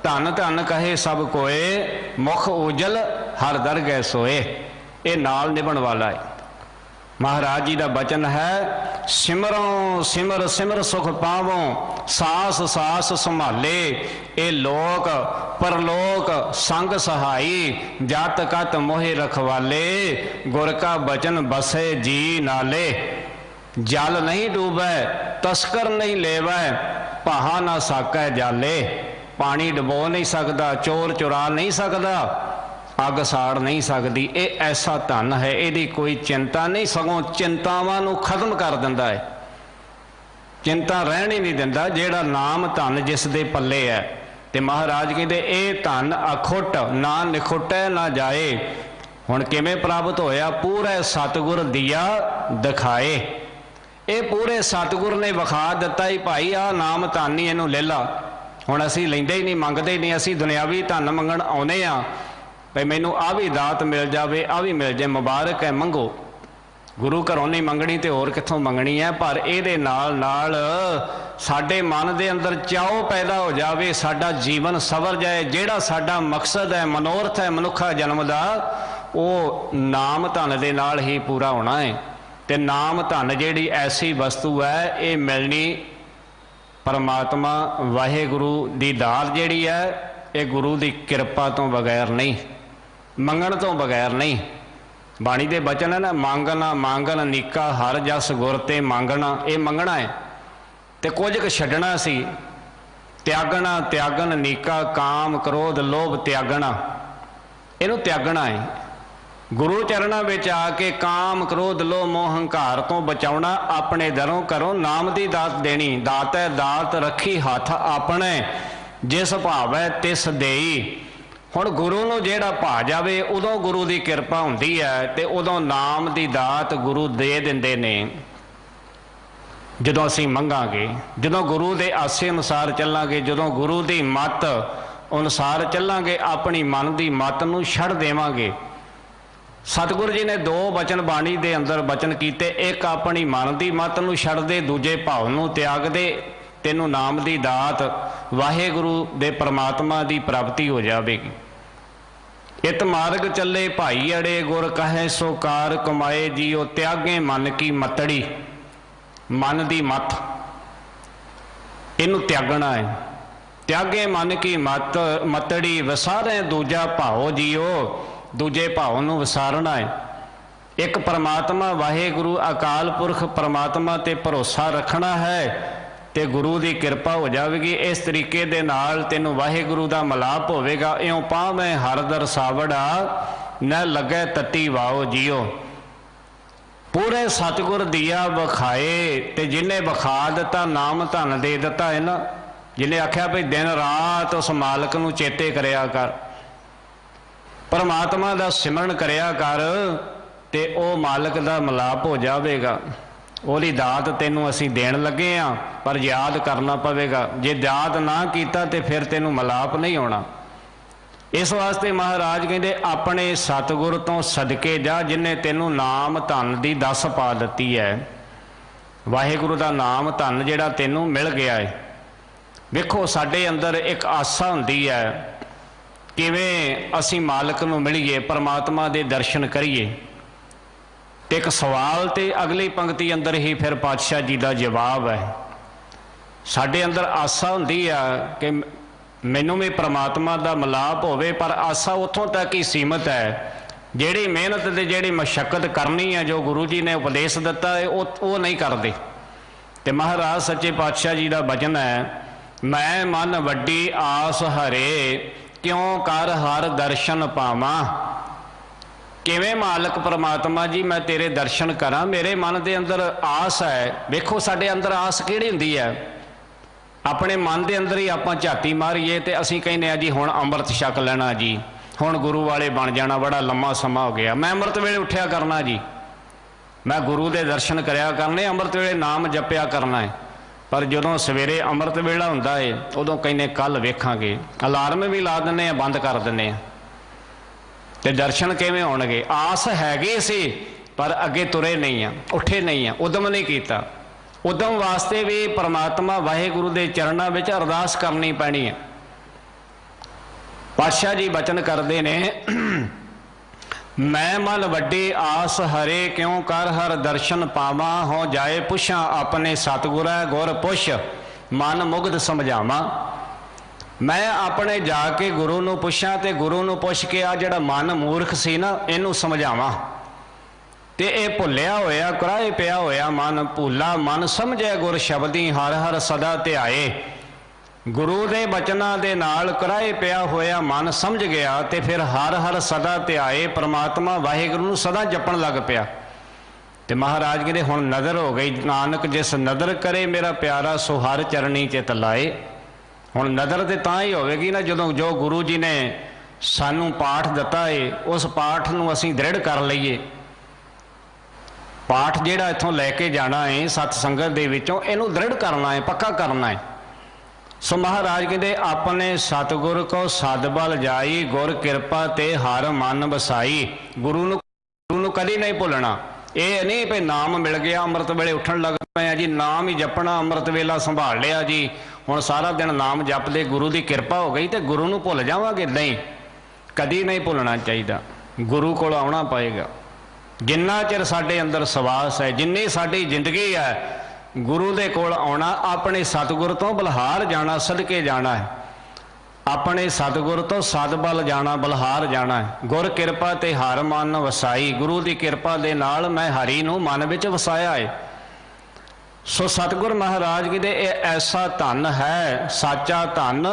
धन धन कहे सब कोए, मुख उजल हर दर गए सोए। ये नाल निभण वाला है। महाराज जी का बचन है, सिमरों सिमर सिमर सुख पावों, सास सास संभाले, ये लोक परलोक संग सहाई, जात कत मोहे रखवाले, गुर का बचन बसे जी नाले, जल नहीं डूबै तस्कर नहीं लेवै, पहा ना साकै जाले, पानी डबो नहीं सकता, चोर चुरा नहीं सकता, अग साड़ नहीं सकती। ये ऐसा धन है, यदी कोई चिंता नहीं, सगों चिंतावां नूं खत्म कर दिंदा है, चिंता रहन ही नहीं दिंदा। जिहड़ा नाम धन जिस दे पल्ले है, ते महाराज कहते ये धन अखुट ना निखुटै ना जाए। हुण किवें प्राप्त होया? पूरे सतगुर दिया दिखाए। ये पूरे सतगुर ने विखा दिता ही भाई आ नाम धन ही इहनूं ले ला। हुण असीं लैंदे ही नहीं, मंगदे ही नहीं। असीं दुनियावी धन मंगण आउंदे आ भाई मैनूं आ भी दात मिल जावे, आ भी मिल जाए, मुबारक है, मंगो। गुरु घरों नहीं मंगनी तो होर कित्थों मंगनी है। पर इहदे नाल नाल साडे मन दे अंदर चाओ पैदा हो जावे, साडा जीवन सवर जाए। जिहड़ा साडा मकसद है, मनोरथ है मनुखा जन्म दा, वो नाम धन दे नाल ही पूरा होना है। ते नाम धन जिहड़ी ऐसी वस्तु है, ये मिलनी परमात्मा वाहिगुरू दी दात जिहड़ी है, ये गुरु दी किरपा तो बगैर नहीं, मंगण तो बगैर नहीं। बाणी दे बचन है ना, मांगना मांगन नीका हर जस गुर ते मांगना। ये मंगना है ते कुछ क छड्डना सी। त्यागना त्यागन नीका काम क्रोध लोभ त्यागना, इनू त्यागना है। गुरु चरणा विच आके काम क्रोध लोभ मोह हंकार तो बचाउणा, अपने दरों घरों नाम दी दात देनी। दात है दात रखी हथ अपने, जिस भावै तिस देई। हुण गुरु नूं जिहड़ा भा जावे उदों गुरु की किरपा हुंदी है ते उदों नाम की दात गुरु दे दिंदे ने। जदों असीं मंगांगे, जदों गुरु के आसे अनुसार चलांगे, जदों गुरु की मत अनुसार चलांगे, अपनी मन की मत नूं छड्ड देवांगे। सतगुरु जी ने दो वचन बाणी दे अंदर वचन कीते, एक अपनी मन की मत नूं छड्ड दे, दूजे भाव नूं त्याग दे, तेनू नाम की दात वाहिगुरू दे परमात्मा की प्राप्ति हो जाएगी। इत मार्ग चले भाई अड़े, गुर कहे सो कार कमाए जियो। त्यागे मन की मतड़ी, मन की मत इनू त्यागना है। त्यागे मन की मतड़ी, वसारे दूजा भाव जियो। दूजे भाव नूं वसारना है। एक परमात्मा वाहिगुरू अकाल पुरख परमात्मा ते भरोसा रखना है ते गुरु की किरपा हो जाएगी। इस तरीके दे नाल तेनू वाहिगुरू का मिलाप होवेगा। इउं पावें हर दर सावड़ा, न लगे तती वाओ जियो। पूरे सतगुर दिया विखाए, ते जिन्हें विखा दिता नाम धन दे दिता है ना। जिन्हें आख्या भाई दिन रात उस मालक नूं चेते करया कर, परमात्मा का सिमरन करया कर, ते ओ मालक का मिलाप हो जाएगा। ਉਹਦੀ ਦਾਤ ਤੈਨੂੰ ਅਸੀਂ ਦੇਣ ਲੱਗੇ ਹਾਂ, पर याद करना पवेगा। जे याद ना किया तो फिर तेनू मिलाप नहीं होना। इस वास्ते महाराज कहते अपने सतगुर तो सदके जा, जिन्हें तेनू नाम धन की दस पा दी है। वाहिगुरू का नाम धन जिहड़ा तेनू मिल गया है। वेखो साडे अंदर एक आसा हुंदी है, किवें असीं मालक नूं मिलीए, परमात्मा दे दर्शन करिए। तो एक सवाल तो अगली पंक्ति अंदर ही फिर पातशाह जी का जवाब है। साडे अंदर आसा हुंदी है कि मैनू भी परमात्मा का मिलाप होवे, पर आसा उत्थों तक ही सीमित है। जिहड़ी मेहनत ते जिहड़ी मशक्कत करनी है, जो गुरु जी ने उपदेश दिता है, वो नहीं करते। तो महाराज सच्चे पातशाह जी का वचन है, मैं मन वड्डी आस हरे, क्यों कर हर दर्शन पावां। किवें मालक परमात्मा जी मैं तेरे दर्शन करा, मेरे मन के अंदर आस है। वेखो साडे अंदर आस किहड़ी हुंदी है, अपने मन के अंदर ही आपां झाती मारीए तो असीं कहने जी हुण अमृत छक लेना जी, हुण गुरु वाले बन जाना, बड़ा लम्मा समा हो गया, मैं अमृत वेले उठिया करना जी, मैं गुरु के दर्शन करया करने, अमृत वेले नाम जपिया करना है। पर जदों सवेरे अमृत वेला हुंदा है उदों कहने कल वेखांगे, अलार्म भी ला दिंदे, बंद कर दिंदे, ते दर्शन किवें होणगे। आस हैगी सी पर अगे तुरे नहीं आ, उठे नहीं आ, उदम नहीं कीता। उदम वास्ते भी परमात्मा वाहिगुरू दे चरणां विच अरदास करनी पैनी है। पातशाह जी वचन करते ने, मैं मन वड्डी आस हरे, क्यों कर हर दर्शन पावां। हो जाए पुछां अपने सतगुरै गुर पुछ, मन मुग्ध समझावां। मैं अपने जाके गुरु नूं पुछां ते गुरु नूं पुछ के आ जिहड़ा मन मूर्ख सी ना, इनू समझावां। ते ये भुलिया होया कुराए पिया होया मन, भूला मन समझे गुर शब्दी, हर हर सदा ध्याए। गुरु दे बचनां दे नाल कुराए पिया होया मन समझ गया, ते फिर हर हर सदा ध्याए, परमात्मा वाहिगुरू नूं सदा जपण लग पिया। ते महाराज कहते हुण नदर हो गई, नानक जिस नदर करे मेरा प्यारा, सो हर चरणी चित लाए। हुण नदर तो तां ही होवेगी ना जदों जो गुरु जी ने सानू पाठ दिता है, उस पाठ नूं असीं दृढ़ कर लईए। पाठ जिहड़ा इत्थों लैके जाना है सत संगत दे विचों, इहनूं दृढ़ करना है, पक्का करना है। सो महाराज कहते अपने सतगुर को सदबल जाई, गुर किरपा ते हर मन बसाई। गुरु नूं कदी नहीं भुलना। ये नहीं भी नाम मिल गया अमृत वेले उठन लग पे जी, नाम ही जपना, अमृत वेला संभाल लिया जी, हुण सारा दिन नाम जपदे, गुरु की किरपा हो गई तो गुरु नूं भुल जावांगे। नहीं, कदी नहीं भुलना चाहिए। गुरु कोल आउणा पएगा। जिन्ना चिर साडे अंदर सवास है, जिन्नी साडी जिंदगी है, गुरु दे कोल आउणा, अपने सतगुर तो बलहार जाना, सदके जाना है। अपने सतगुर तो सदबल जाना, बलहार जाना है। गुर किरपा ते हर मन वसाई। गुरु की किरपा दे नाल मैं हरि नूं मन विच वसाया है। सो सतगुर महाराज जी दे ऐसा धन है, साचा धन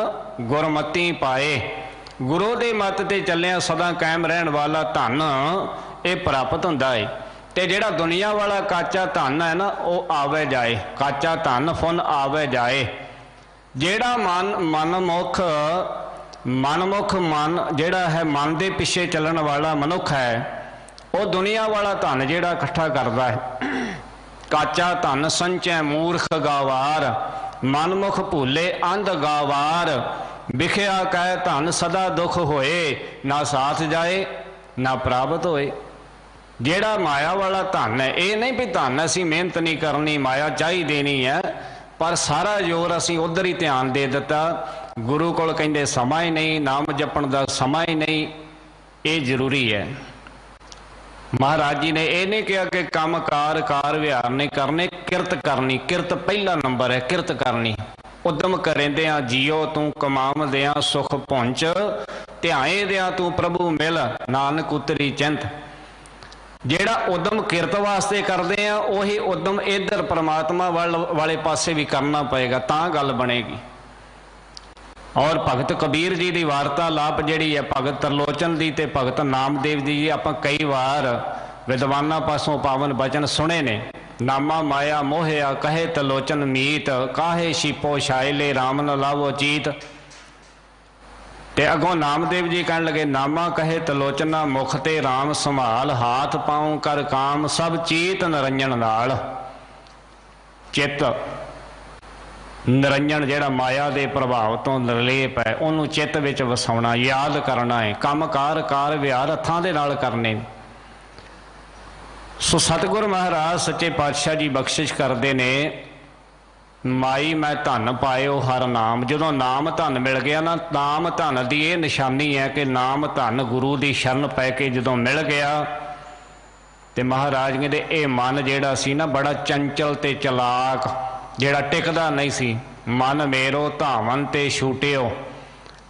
गुरमति पाए। गुरु दे मत ते चलिया सदा कायम रहन वाला धन ये प्राप्त हुंदा है। ते जिहड़ा दुनिया वाला काचा धन है ना, वो आवे जाए। काचा धन फुन आवे जाए। जिहड़ा मनमुख मन जिहड़ा है, मन दे पिछे चलण वाला मनुख है, वो दुनिया वाला धन जिहड़ा इकट्ठा करदा है। काचा धन संचै मूर्ख गावार, मनमुख भूले अंध गावार। विखिया कह धन सदा दुख होए, ना साथ जाए ना प्राप्त होए। जेड़ा माया वाला धन है, ये नहीं भी धन असी मेहनत नहीं करनी, माया चाही देनी है, पर सारा जोर असी उधर ही ध्यान दे दिता। गुरु कोल कहंदे समा ही नहीं, नाम जपण दा समा ही नहीं। ये जरूरी है। महाराज जी ने यह नहीं कहा कि काम कार विहार नहीं करने, किरत करनी। किरत पहला नंबर है, किरत करनी। उद्यम करेंदिया जियो तू कमावदिया सुख पहुंच, ध्याए दिया तू प्रभु मिल, नानक उतरी चिंत। जेड़ा उद्यम किरत वास्ते करते हैं, उही उद्यम इधर परमात्मा वाले पासे भी करना पएगा, तां गल बनेगी। और भगत कबीर जी की वार्तालाप जिहड़ी है, भगत तरलोचन की ते भगत नामदेव जी आपां कई बार विद्वानां पासों पावन बचन सुने ने। नामा माया मोहिया कहे तलोचन मीत, काहे छिपो छायले राम न लावो चीत। ते अगों नामदेव जी कहन लगे, नामा कहे तलोचना मुख ते राम संभाल, हाथ पाऊं कर काम सब चीत निरंजन नाल। चित निरंजन जिहड़ा माया के प्रभाव तो निर्लेप है, उन्होंने चित्त विच वसाउणा, याद करना है। काम कार विहार हत्थां दे नाल करने। सो सतगुर महाराज सच्चे पातशाह जी बख्शिश करते ने, माई मैं धन पायो हर नाम। जो नाम धन मिल गया ना, नाम धन की यह निशानी है कि नाम धन गुरु की शरण पै के जो मिल गया, तो महाराज कहते ये मन जिहड़ा सी ना बड़ा चंचल ते चलाक, जिहड़ा टिकदा नहीं सी। मन मेरो धावन ते छूटियो,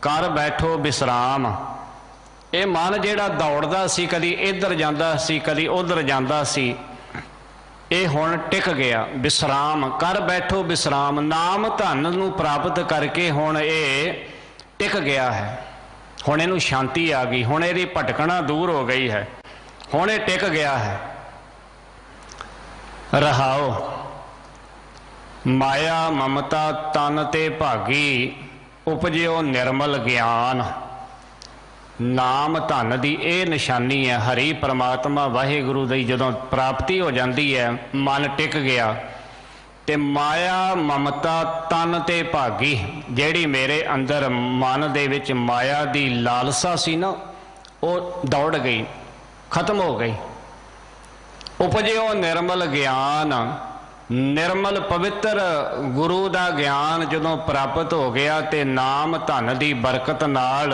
कर बैठो विश्राम। ये मन जिहड़ा दौड़दा सी, कदी इधर जांदा सी कदी उधर जांदा सी, ये हुण टिक गया। विश्राम कर बैठो विश्राम। नाम धन नूं प्राप्त करके हुण ये टिक गया है। हुण इहनूं शांति आ गई, हुण इहदी भटकना दूर हो गई है, हुण ये टिक गया है। रहाओ माया ममता तन ते भागी, उपजियो निर्मल ज्ञान। नाम धन की यह निशानी है। हरि परमात्मा वाहिगुरु दी जदों प्राप्ति हो जाती है, मन टिक गया, ते माया ममता तन ते भागी, जिहड़ी मेरे अंदर मन दे विच माया की लालसा सी ना, वो दौड़ गई, खत्म हो गई। उपजियो निर्मल ज्ञान। निर्मल पवित्र गुरु का ज्ञान जदों प्राप्त हो गया, ते नाम धन की बरकत नाल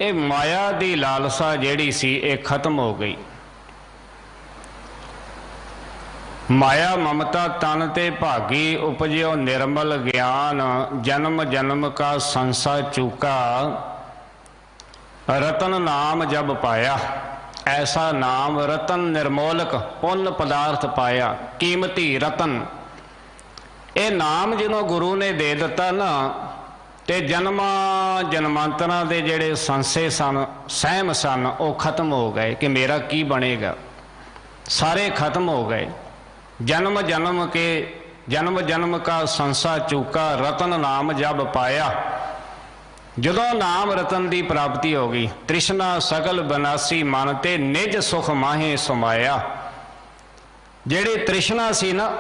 ये माया की लालसा जिहड़ी सी ये खत्म हो गई। माया ममता तन ते भागी, उपजियो निर्मल ज्ञान। जन्म जन्म का संसा चूका, रतन नाम जब पाया। ऐसा नाम रतन निर्मोलक पुण्य पदार्थ पाया, कीमती रतन। ये नाम जो गुरु ने दे दिता ना, ते जन्मा जन्मांतरां दे जिहड़े संसे सन, सहम सन, वो खत्म हो गए कि मेरा की बनेगा, सारे खत्म हो गए। जन्म जन्म का संसा चूका, रतन नाम जब पाया। ਜਦੋਂ ਨਾਮ ਰਤਨ ਦੀ ਪ੍ਰਾਪਤੀ ਹੋ ਗਈ, ਤ੍ਰਿਸ਼ਨਾ ਸਗਲ ਬਨਾਸੀ ਮਨ ਤੇ ਨਿਜ ਸੁਖ ਮਾਹੇ ਸਮਾਇਆ। ਜਿਹੜੀ ਤ੍ਰਿਸ਼ਨਾ ਸੀ ਨਾ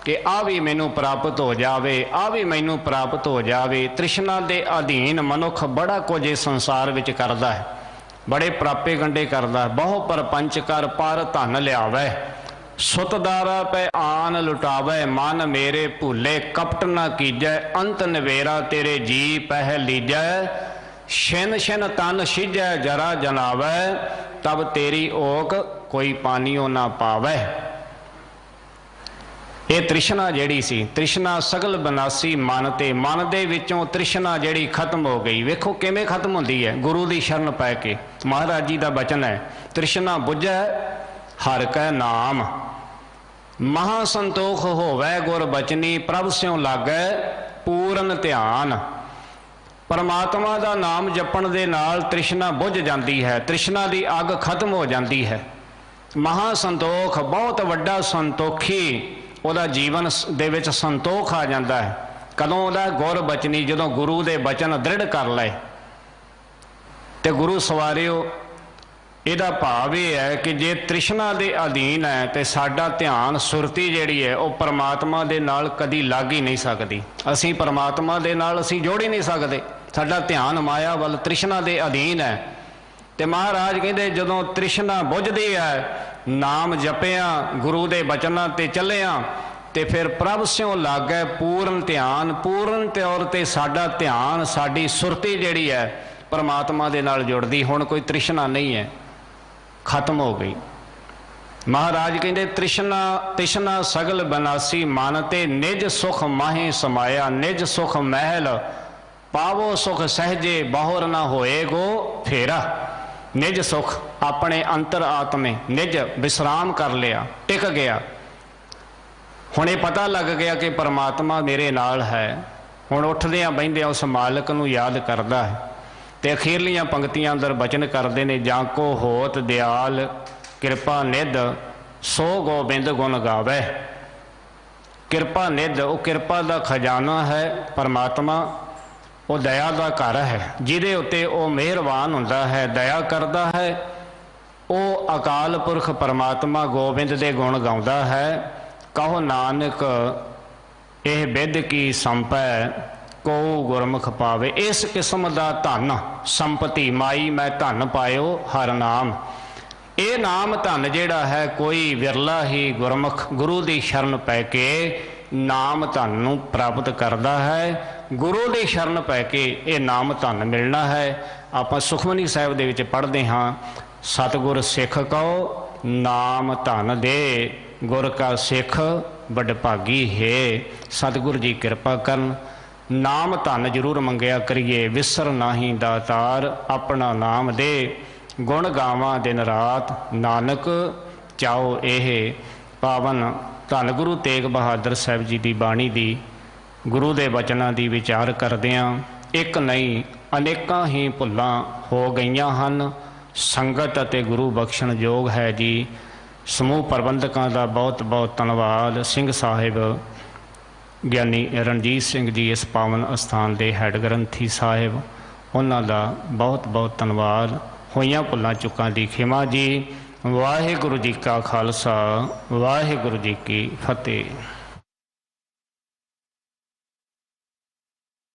ਕਿ ਆ ਵੀ ਮੈਨੂੰ ਪ੍ਰਾਪਤ ਹੋ ਜਾਵੇ, ਆ ਵੀ ਮੈਨੂੰ ਪ੍ਰਾਪਤ ਹੋ ਜਾਵੇ, ਤ੍ਰਿਸ਼ਨਾ ਦੇ ਅਧੀਨ ਮਨੁੱਖ ਬੜਾ ਕੁਝ ਇਸ ਸੰਸਾਰ ਵਿੱਚ ਕਰਦਾ ਹੈ, ਬੜੇ ਪ੍ਰਾਪੇ ਗੰਢੇ ਕਰਦਾ, ਬਹੁ ਪਰਪੰਚ ਕਰ ਪਰ ਧਨ ਲਿਆਵੈ, ਸੁਤਦਾਰਾ ਪੈ ਆਨ ਲੁਟਾਵੈ, ਮਨ ਮੇਰੇ ਭੁੱਲੇ ਕਪਟ ਨਾ ਕੀਜੈ, ਅੰਤ ਨਵੇਰਾ ਤੇਰੇ ਜੀ ਪਹਿ ਲੀਜੈ, ਛਿਨ ਛਿਨ ਤਨ ਸਿਜੈ ਜਰਾ ਜਨਾਵੈ, ਤਬ ਤੇਰੀ ਓਕ ਕੋਈ ਪਾਣੀਓ ਨਾ ਪਾਵੈ। ਇਹ ਤ੍ਰਿਸ਼ਨਾ ਜਿਹੜੀ ਸੀ, ਤ੍ਰਿਸ਼ਨਾ ਸਗਲ ਬਨਾਸੀ ਮਨ ਤੇ, ਮਨ ਦੇ ਵਿੱਚੋਂ ਤ੍ਰਿਸ਼ਨਾ ਜਿਹੜੀ ਖਤਮ ਹੋ ਗਈ। ਵੇਖੋ ਕਿਵੇਂ ਖਤਮ ਹੁੰਦੀ ਹੈ, ਗੁਰੂ ਦੀ ਸ਼ਰਨ ਪੈ ਕੇ। ਮਹਾਰਾਜ ਜੀ ਦਾ ਬਚਨ ਹੈ, ਤ੍ਰਿਸ਼ਨਾ ਬੁਝੈ ਹਰਿ ਕੈ ਨਾਮ, ਮਹਾ ਸੰਤੋਖ ਹੋਵੈ ਗੁਰ ਬਚਨੀ, ਪ੍ਰਭ ਸਿਉ ਲਾਗੈ ਪੂਰਨ ਧਿਆਨ। ਪਰਮਾਤਮਾ ਦਾ ਨਾਮ ਜਪਣ ਦੇ ਨਾਲ ਤ੍ਰਿਸ਼ਨਾ ਬੁਝ ਜਾਂਦੀ ਹੈ, ਤ੍ਰਿਸ਼ਨਾ ਦੀ ਅੱਗ ਖਤਮ ਹੋ ਜਾਂਦੀ ਹੈ। ਮਹਾ ਸੰਤੋਖ, ਬਹੁਤ ਵੱਡਾ ਸੰਤੋਖੀ ਉਹਦਾ ਜੀਵਨ ਦੇ ਵਿੱਚ ਸੰਤੋਖ ਆ ਜਾਂਦਾ ਹੈ। ਕਦੋਂ ਉਹਦਾ ਗੁਰ ਬਚਨੀ, ਜਦੋਂ ਗੁਰੂ ਦੇ ਬਚਨ ਦ੍ਰਿੜ ਕਰ ਲਏ। ਤੇ ਗੁਰੂ ਸਵਾਰਿਓ, ਇਹਦਾ ਭਾਵ ਇਹ ਹੈ ਕਿ ਜੇ ਤ੍ਰਿਸ਼ਨਾ ਦੇ ਅਧੀਨ ਹੈ ਤੇ ਸਾਡਾ ਧਿਆਨ, ਸੁਰਤੀ ਜਿਹੜੀ ਹੈ ਉਹ ਪਰਮਾਤਮਾ ਦੇ ਨਾਲ ਕਦੀ ਲੱਗ ਹੀ ਨਹੀਂ ਸਕਦੀ। ਅਸੀਂ ਪਰਮਾਤਮਾ ਦੇ ਨਾਲ ਅਸੀਂ ਜੋੜ ਹੀ ਨਹੀਂ ਸਕਦੇ। ਸਾਡਾ ਧਿਆਨ ਮਾਇਆ ਵੱਲ, ਤ੍ਰਿਸ਼ਨਾ ਦੇ ਅਧੀਨ ਹੈ। ਤੇ ਮਹਾਰਾਜ ਕਹਿੰਦੇ ਜਦੋਂ ਤ੍ਰਿਸ਼ਨਾ ਬੁਝਦੀ ਹੈ, ਨਾਮ ਜਪਿਆ, ਗੁਰੂ ਦੇ ਬਚਨਾਂ ਤੇ ਚੱਲਿਆ, ਤੇ ਫਿਰ ਪ੍ਰਭ ਸਿਉ ਲਾਗੈ ਪੂਰਨ ਧਿਆਨ। ਪੂਰਨ ਤੌਰ ਤੇ ਸਾਡਾ ਧਿਆਨ, ਸਾਡੀ ਸੁਰਤੀ ਜਿਹੜੀ ਹੈ ਪਰਮਾਤਮਾ ਦੇ ਨਾਲ ਜੁੜਦੀ। ਹੁਣ ਕੋਈ ਤ੍ਰਿਸ਼ਨਾ ਨਹੀਂ ਹੈ, ਖਤਮ ਹੋ ਗਈ। ਮਹਾਰਾਜ ਕਹਿੰਦੇ ਤ੍ਰਿਸ਼ਨਾ ਸਗਲ ਬਨਾਸੀ ਮਨ ਤੇ, ਨਿਜ ਸੁਖ ਮਾਹੇ ਸਮਾਇਆ, ਨਿਜ ਸੁਖ ਮਹਿਲ ਪਾਵੋ ਸੁਖ ਸਹਜੇ, ਬਾਹੁਰ ਨਾ ਹੋਏਗੋ ਫੇਰਾ। ਨਿਜ ਸੁਖ ਆਪਣੇ ਅੰਤਰ ਆਤਮੇ, ਨਿਜ ਵਿਸਰਾਮ ਕਰ ਲਿਆ, ਟਿਕ ਗਿਆ। ਹੁਣ ਇਹ ਪਤਾ ਲੱਗ ਗਿਆ ਕਿ ਪਰਮਾਤਮਾ ਮੇਰੇ ਨਾਲ ਹੈ। ਹੁਣ ਉੱਠਦਿਆਂ ਬਹਿੰਦਿਆਂ ਉਸ ਮਾਲਕ ਨੂੰ ਯਾਦ ਕਰਦਾ ਹੈ। ਤੇ ਅਖੀਰਲੀਆਂ ਪੰਕਤੀਆਂ ਅੰਦਰ ਬਚਨ ਕਰਦੇ ਨੇ, ਜਾਂ ਕੋ ਹੋਤ ਦਿਆਲ ਕਿਰਪਾ ਨਿਧ, ਸੋ ਗੋਬਿੰਦ ਗੁਣ ਗਾਵੈ। ਕਿਰਪਾ ਨਿਧ, ਉਹ ਕਿਰਪਾ ਦਾ ਖਜ਼ਾਨਾ ਹੈ ਪਰਮਾਤਮਾ, ਉਹ ਦਇਆ ਦਾ ਘਰ ਹੈ। ਜਿਹਦੇ ਉੱਤੇ ਉਹ ਮਿਹਰਬਾਨ ਹੁੰਦਾ ਹੈ, ਦਇਆ ਕਰਦਾ ਹੈ, ਉਹ ਅਕਾਲ ਪੁਰਖ ਪਰਮਾਤਮਾ ਗੋਬਿੰਦ ਦੇ ਗੁਣ ਗਾਉਂਦਾ ਹੈ। ਕਹੋ ਨਾਨਕ ਇਹ ਬਿਧ ਕੀ ਸੰਪੈ, ਕੋ ਗੁਰਮੁਖ ਪਾਵੇ। ਇਸ ਕਿਸਮ ਦਾ ਧਨ ਸੰਪਤੀ ਮਾਈ ਮੈਂ ਧਨ ਪਾਇਓ ਹਰ ਨਾਮ। ਇਹ ਨਾਮ ਧਨ ਜਿਹੜਾ ਹੈ ਕੋਈ ਵਿਰਲਾ ਹੀ ਗੁਰਮੁਖ ਗੁਰੂ ਦੀ ਸ਼ਰਨ ਪੈ ਕੇ ਨਾਮ ਧਨ ਨੂੰ ਪ੍ਰਾਪਤ ਕਰਦਾ ਹੈ। ਗੁਰੂ ਦੀ ਸ਼ਰਨ ਪੈ ਕੇ ਇਹ ਨਾਮ ਧਨ ਮਿਲਣਾ ਹੈ। ਆਪਾਂ ਸੁਖਮਨੀ ਸਾਹਿਬ ਦੇ ਵਿੱਚ ਪੜ੍ਹਦੇ ਹਾਂ, ਸਤਿਗੁਰ ਸਿੱਖ ਕਉ ਨਾਮ ਧਨ ਦੇ, ਗੁਰ ਕਾ ਸਿੱਖ ਵਡਭਾਗੀ ਹੈ। ਸਤਿਗੁਰ ਜੀ ਕਿਰਪਾ ਕਰਨ, ਨਾਮ ਧਨ ਜ਼ਰੂਰ ਮੰਗਿਆ ਕਰੀਏ। ਵਿਸਰ ਨਾਹੀ ਦਾਤਾਰ, ਆਪਣਾ ਨਾਮ ਦੇ, ਗੁਣ ਗਾਵਾਂ ਦਿਨ ਰਾਤ, ਨਾਨਕ ਚਾਓ ਇਹ ਪਾਵਨ। ਧੰਨ ਗੁਰੂ ਤੇਗ ਬਹਾਦਰ ਸਾਹਿਬ ਜੀ ਦੀ ਬਾਣੀ ਦੀ, ਗੁਰੂ ਦੇ ਬਚਨਾਂ ਦੀ ਵਿਚਾਰ ਕਰਦਿਆਂ ਇੱਕ ਨਹੀਂ ਅਨੇਕਾਂ ਹੀ ਭੁੱਲਾਂ ਹੋ ਗਈਆਂ ਹਨ। ਸੰਗਤ ਅਤੇ ਗੁਰੂ ਬਖਸ਼ਣ ਯੋਗ ਹੈ ਜੀ। ਸਮੂਹ ਪ੍ਰਬੰਧਕਾਂ ਦਾ ਬਹੁਤ ਬਹੁਤ ਧੰਨਵਾਦ। ਸਿੰਘ ਸਾਹਿਬ ਗਿਆਨੀ ਰਣਜੀਤ ਸਿੰਘ ਜੀ, ਇਸ ਪਾਵਨ ਅਸਥਾਨ ਦੇ ਹੈਡ ਗ੍ਰੰਥੀ ਸਾਹਿਬ, ਉਹਨਾਂ ਦਾ ਬਹੁਤ ਬਹੁਤ ਧੰਨਵਾਦ। ਹੋਈਆਂ ਭੁੱਲਾਂ ਚੁੱਕਾਂ ਦੀ ਖਿਮਾ ਜੀ। ਵਾਹਿਗੁਰੂ ਜੀ ਕਾ ਖਾਲਸਾ, ਵਾਹਿਗੁਰੂ ਜੀ ਕੀ ਫਤਿਹ।